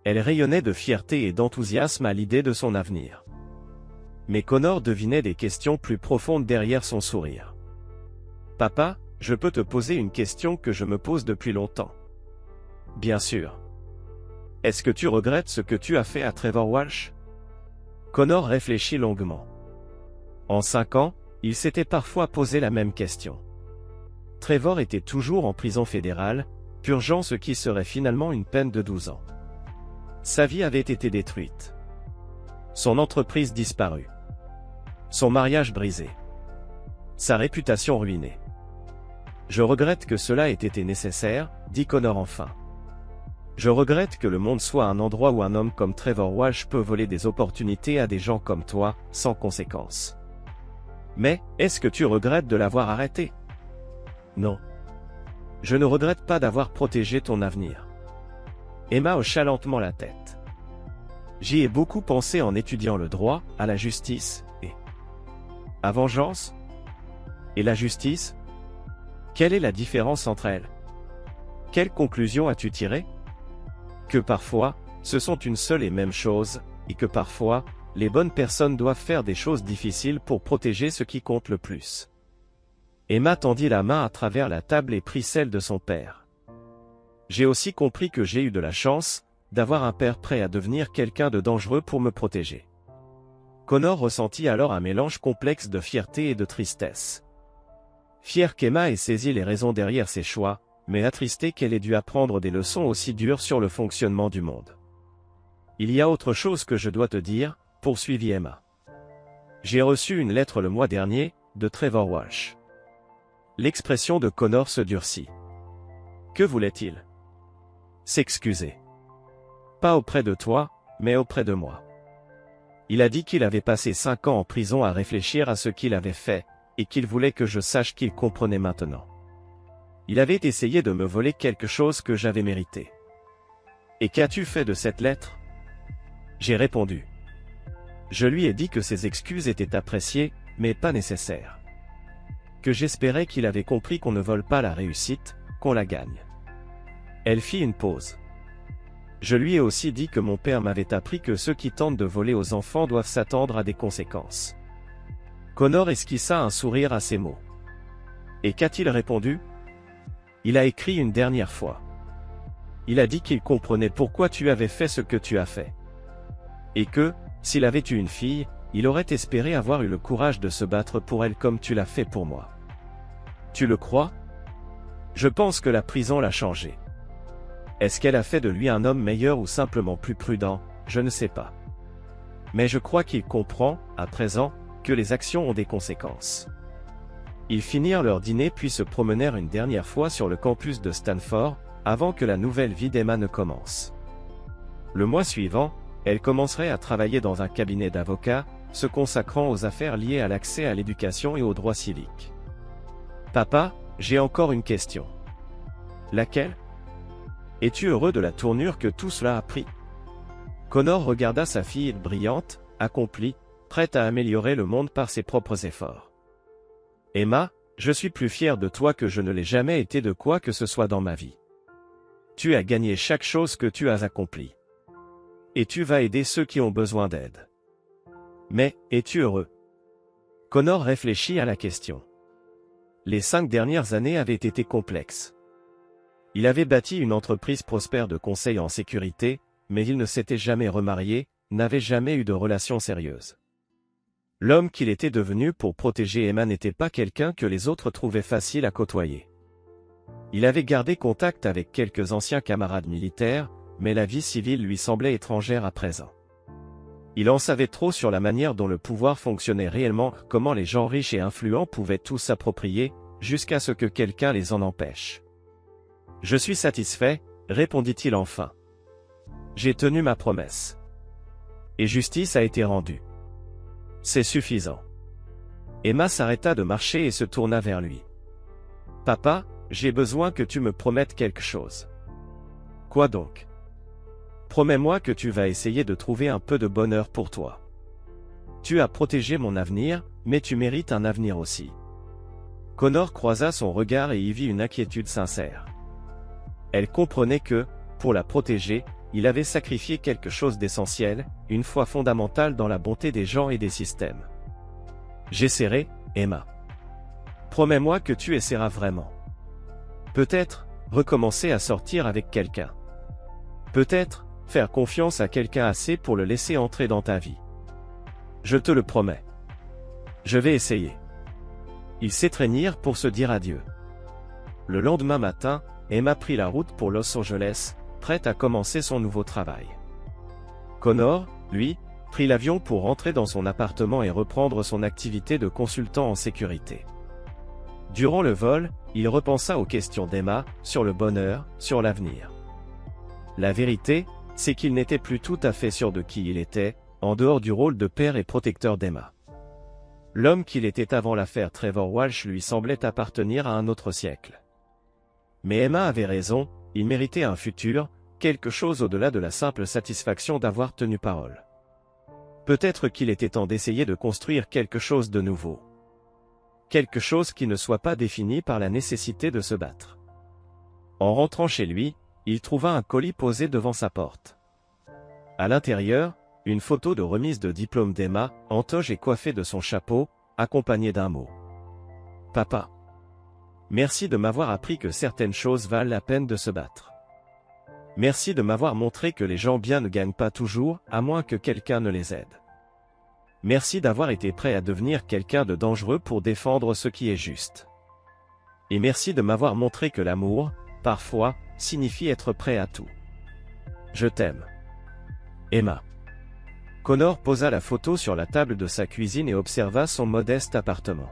Elle rayonnait de fierté et d'enthousiasme à l'idée de son avenir. Mais Connor devinait des questions plus profondes derrière son sourire. « Papa, je peux te poser une question que je me pose depuis longtemps. »« Bien sûr. Est-ce que tu regrettes ce que tu as fait à Trevor Walsh ?» Connor réfléchit longuement. En 5 ans, il s'était parfois posé la même question. Trevor était toujours en prison fédérale, purgeant ce qui serait finalement une peine de 12 ans. Sa vie avait été détruite. Son entreprise disparue. Son mariage brisé. Sa réputation ruinée. « Je regrette que cela ait été nécessaire, » dit Connor enfin. « Je regrette que le monde soit un endroit où un homme comme Trevor Walsh peut voler des opportunités à des gens comme toi, sans conséquence. Mais, est-ce que tu regrettes de l'avoir arrêté? Non. Je ne regrette pas d'avoir protégé ton avenir. Emma hocha lentement la tête. J'y ai beaucoup pensé en étudiant le droit, à la justice, et à vengeance? Et la justice? Quelle est la différence entre elles? Quelle conclusion as-tu tirée? Que parfois, ce sont une seule et même chose, et que parfois, les bonnes personnes doivent faire des choses difficiles pour protéger ce qui compte le plus. Emma tendit la main à travers la table et prit celle de son père. J'ai aussi compris que j'ai eu de la chance, d'avoir un père prêt à devenir quelqu'un de dangereux pour me protéger. Connor ressentit alors un mélange complexe de fierté et de tristesse. Fier qu'Emma ait saisi les raisons derrière ses choix, mais attristé qu'elle ait dû apprendre des leçons aussi dures sur le fonctionnement du monde. Il y a autre chose que je dois te dire, poursuivit Emma. J'ai reçu une lettre le mois dernier, de Trevor Walsh. L'expression de Connor se durcit. Que voulait-il? S'excuser. Pas auprès de toi, mais auprès de moi. Il a dit qu'il avait passé 5 ans en prison à réfléchir à ce qu'il avait fait, et qu'il voulait que je sache qu'il comprenait maintenant. Il avait essayé de me voler quelque chose que j'avais mérité. Et qu'as-tu fait de cette lettre? J'ai répondu. Je lui ai dit que ses excuses étaient appréciées, mais pas nécessaires. Que j'espérais qu'il avait compris qu'on ne vole pas la réussite, qu'on la gagne. Elle fit une pause. Je lui ai aussi dit que mon père m'avait appris que ceux qui tentent de voler aux enfants doivent s'attendre à des conséquences. Connor esquissa un sourire à ces mots. Et qu'a-t-il répondu? Il a écrit une dernière fois. Il a dit qu'il comprenait pourquoi tu avais fait ce que tu as fait. Et que, s'il avait eu une fille, il aurait espéré avoir eu le courage de se battre pour elle comme tu l'as fait pour moi. Tu le crois? Je pense que la prison l'a changé. Est-ce qu'elle a fait de lui un homme meilleur ou simplement plus prudent? Je ne sais pas. Mais je crois qu'il comprend, à présent, que les actions ont des conséquences. Ils finirent leur dîner puis se promenèrent une dernière fois sur le campus de Stanford, avant que la nouvelle vie d'Emma ne commence. Le mois suivant, elle commencerait à travailler dans un cabinet d'avocats, se consacrant aux affaires liées à l'accès à l'éducation et aux droits civiques. Papa, j'ai encore une question. Laquelle? Es-tu heureux de la tournure que tout cela a pris? Connor regarda sa fille brillante, accomplie, prête à améliorer le monde par ses propres efforts. Emma, je suis plus fier de toi que je ne l'ai jamais été de quoi que ce soit dans ma vie. Tu as gagné chaque chose que tu as accomplie. Et tu vas aider ceux qui ont besoin d'aide. Mais, es-tu heureux? Connor réfléchit à la question. Les 5 dernières années avaient été complexes. Il avait bâti une entreprise prospère de conseil en sécurité, mais il ne s'était jamais remarié, n'avait jamais eu de relation sérieuse. L'homme qu'il était devenu pour protéger Emma n'était pas quelqu'un que les autres trouvaient facile à côtoyer. Il avait gardé contact avec quelques anciens camarades militaires, mais la vie civile lui semblait étrangère à présent. Il en savait trop sur la manière dont le pouvoir fonctionnait réellement, comment les gens riches et influents pouvaient tout s'approprier, jusqu'à ce que quelqu'un les en empêche. « Je suis satisfait, » répondit-il enfin. « J'ai tenu ma promesse. Et justice a été rendue. C'est suffisant. » Emma s'arrêta de marcher et se tourna vers lui. « Papa, j'ai besoin que tu me promettes quelque chose. » « Quoi donc? » « Promets-moi que tu vas essayer de trouver un peu de bonheur pour toi. Tu as protégé mon avenir, mais tu mérites un avenir aussi. » Connor croisa son regard et y vit une inquiétude sincère. Elle comprenait que, pour la protéger, il avait sacrifié quelque chose d'essentiel, une foi fondamentale dans la bonté des gens et des systèmes. « J'essaierai, Emma. Promets-moi que tu essaieras vraiment. Peut-être, recommencer à sortir avec quelqu'un. Peut-être, faire confiance à quelqu'un assez pour le laisser entrer dans ta vie. Je te le promets. Je vais essayer. » Ils s'étreignirent pour se dire adieu. Le lendemain matin, Emma prit la route pour Los Angeles, prête à commencer son nouveau travail. Connor, lui, prit l'avion pour rentrer dans son appartement et reprendre son activité de consultant en sécurité. Durant le vol, il repensa aux questions d'Emma, sur le bonheur, sur l'avenir. La vérité, c'est qu'il n'était plus tout à fait sûr de qui il était, en dehors du rôle de père et protecteur d'Emma. L'homme qu'il était avant l'affaire Trevor Walsh lui semblait appartenir à un autre siècle. Mais Emma avait raison, il méritait un futur, quelque chose au-delà de la simple satisfaction d'avoir tenu parole. Peut-être qu'il était temps d'essayer de construire quelque chose de nouveau. Quelque chose qui ne soit pas défini par la nécessité de se battre. En rentrant chez lui, il trouva un colis posé devant sa porte. À l'intérieur, une photo de remise de diplôme d'Emma, en toge et coiffée de son chapeau, accompagnée d'un mot. Papa. Merci de m'avoir appris que certaines choses valent la peine de se battre. Merci de m'avoir montré que les gens bien ne gagnent pas toujours, à moins que quelqu'un ne les aide. Merci d'avoir été prêt à devenir quelqu'un de dangereux pour défendre ce qui est juste. Et merci de m'avoir montré que l'amour, parfois, signifie être prêt à tout. Je t'aime. Emma. Connor posa la photo sur la table de sa cuisine et observa son modeste appartement.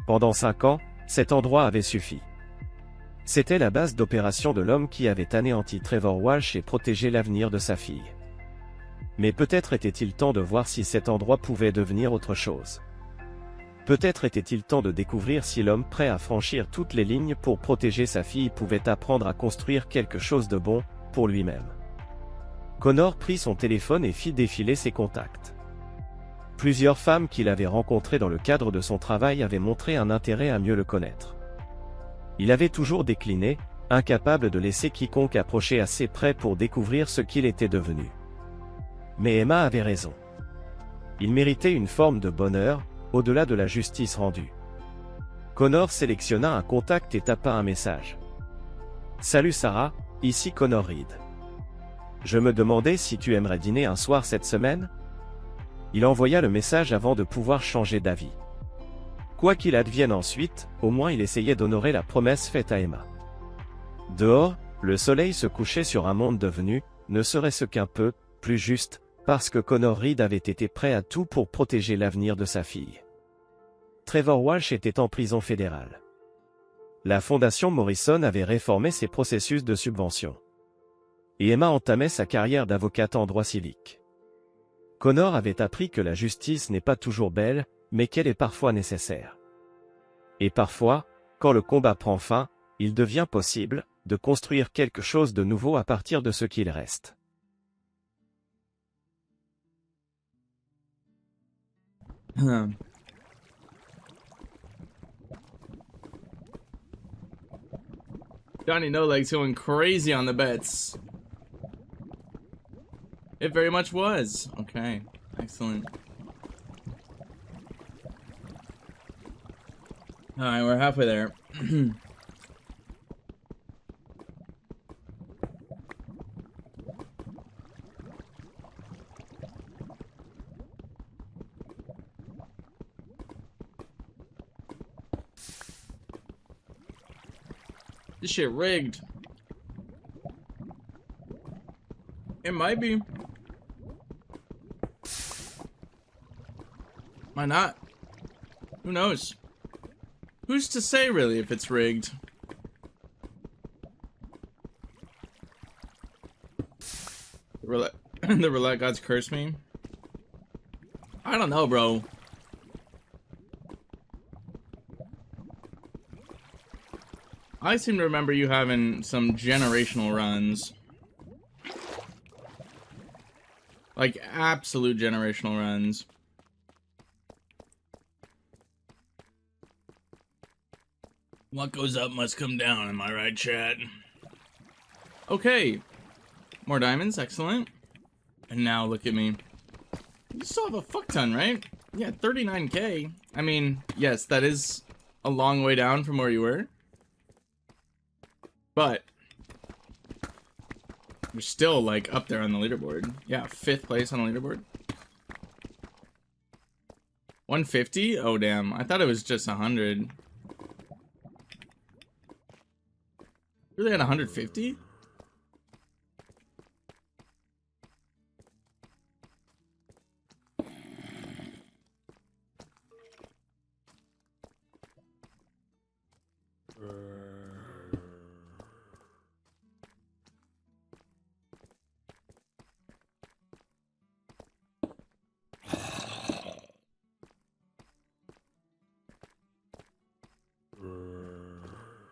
Pendant 5 ans, cet endroit avait suffi. C'était la base d'opération de l'homme qui avait anéanti Trevor Walsh et protégé l'avenir de sa fille. Mais peut-être était-il temps de voir si cet endroit pouvait devenir autre chose. Peut-être était-il temps de découvrir si l'homme prêt à franchir toutes les lignes pour protéger sa fille pouvait apprendre à construire quelque chose de bon, pour lui-même. Connor prit son téléphone et fit défiler ses contacts. Plusieurs femmes qu'il avait rencontrées dans le cadre de son travail avaient montré un intérêt à mieux le connaître. Il avait toujours décliné, incapable de laisser quiconque approcher assez près pour découvrir ce qu'il était devenu. Mais Emma avait raison. Il méritait une forme de bonheur, au-delà de la justice rendue. Connor sélectionna un contact et tapa un message. Salut Sarah, ici Connor Reed. Je me demandais si tu aimerais dîner un soir cette semaine? Il envoya le message avant de pouvoir changer d'avis. Quoi qu'il advienne ensuite, au moins il essayait d'honorer la promesse faite à Emma. Dehors, le soleil se couchait sur un monde devenu, ne serait-ce qu'un peu, plus juste, parce que Connor Reed avait été prêt à tout pour protéger l'avenir de sa fille. Trevor Walsh était en prison fédérale. La fondation Morrison avait réformé ses processus de subvention. Et Emma entamait sa carrière d'avocate en droit civique. Connor avait appris que la justice n'est pas toujours belle, mais qu'elle est parfois nécessaire. Et parfois, quand le combat prend fin, il devient possible de construire quelque chose de nouveau à partir de ce qu'il reste. Johnny No Legs going crazy on the bets. It very much was. Okay, excellent. Alright, we're halfway there. This shit rigged. It might be. Why not? Who knows? Who's to say, really, if it's rigged? The roulette gods curse me? I don't know, bro. I seem to remember you having some generational runs. Like, absolute generational runs. What goes up must come down, am I right, chat? Okay. More diamonds, excellent. And now look at me. You still have a fuck ton, right? Yeah, 39k. I mean, yes, that is a long way down from where you were. But you're still, like, up there on the leaderboard. Yeah, 5th place on the leaderboard. 150? Oh, damn. I thought it was just 100. Really at 150?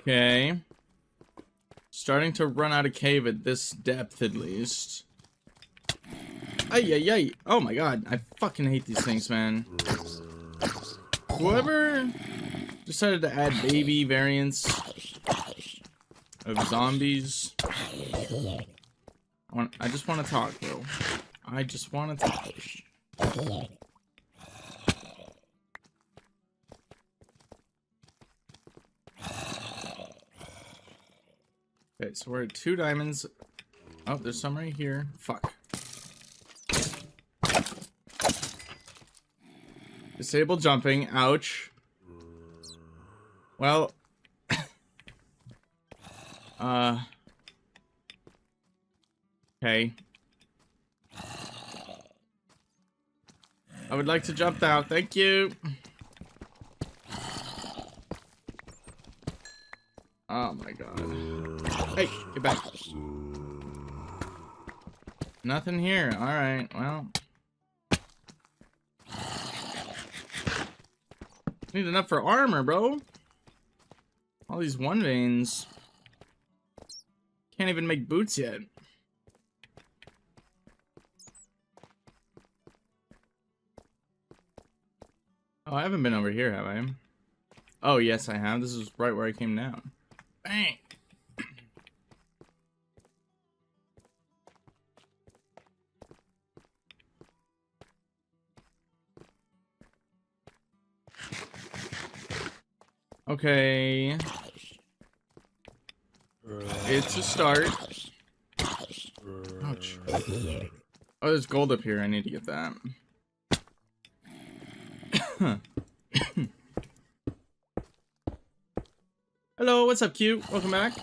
Okay. Starting to run out of cave at this depth, at least. Ay, ay, ay. Oh my god. I fucking hate these things, man. Whoever decided to add baby variants of zombies. I just want to talk, bro. I just want to talk. Okay, so we're at 2 diamonds. Oh, there's some right here. Fuck. Disable jumping. Ouch. Well. Okay. I would like to jump now. Thank you. Oh my god. Hey, get back. Nothing here. Alright, well. Need enough for armor, bro. All these 1 veins. Can't even make boots yet. Oh, I haven't been over here, have I? Oh, yes, I have. This is right where I came down. Bang! Okay. It's a start. Ouch. Oh, there's gold up here. I need to get that. Hello, what's up, cute? Welcome back.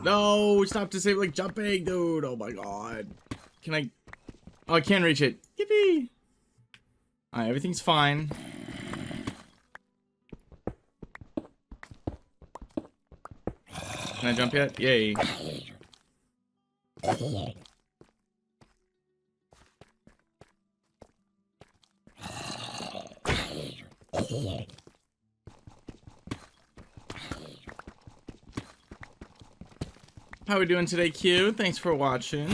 No, stop disabling jumping, dude. Oh my god. Can I? Oh, I can't reach it. Yippee! Alright, everything's fine. Can I jump yet? Yay. How we doing today, Q? Thanks for watching.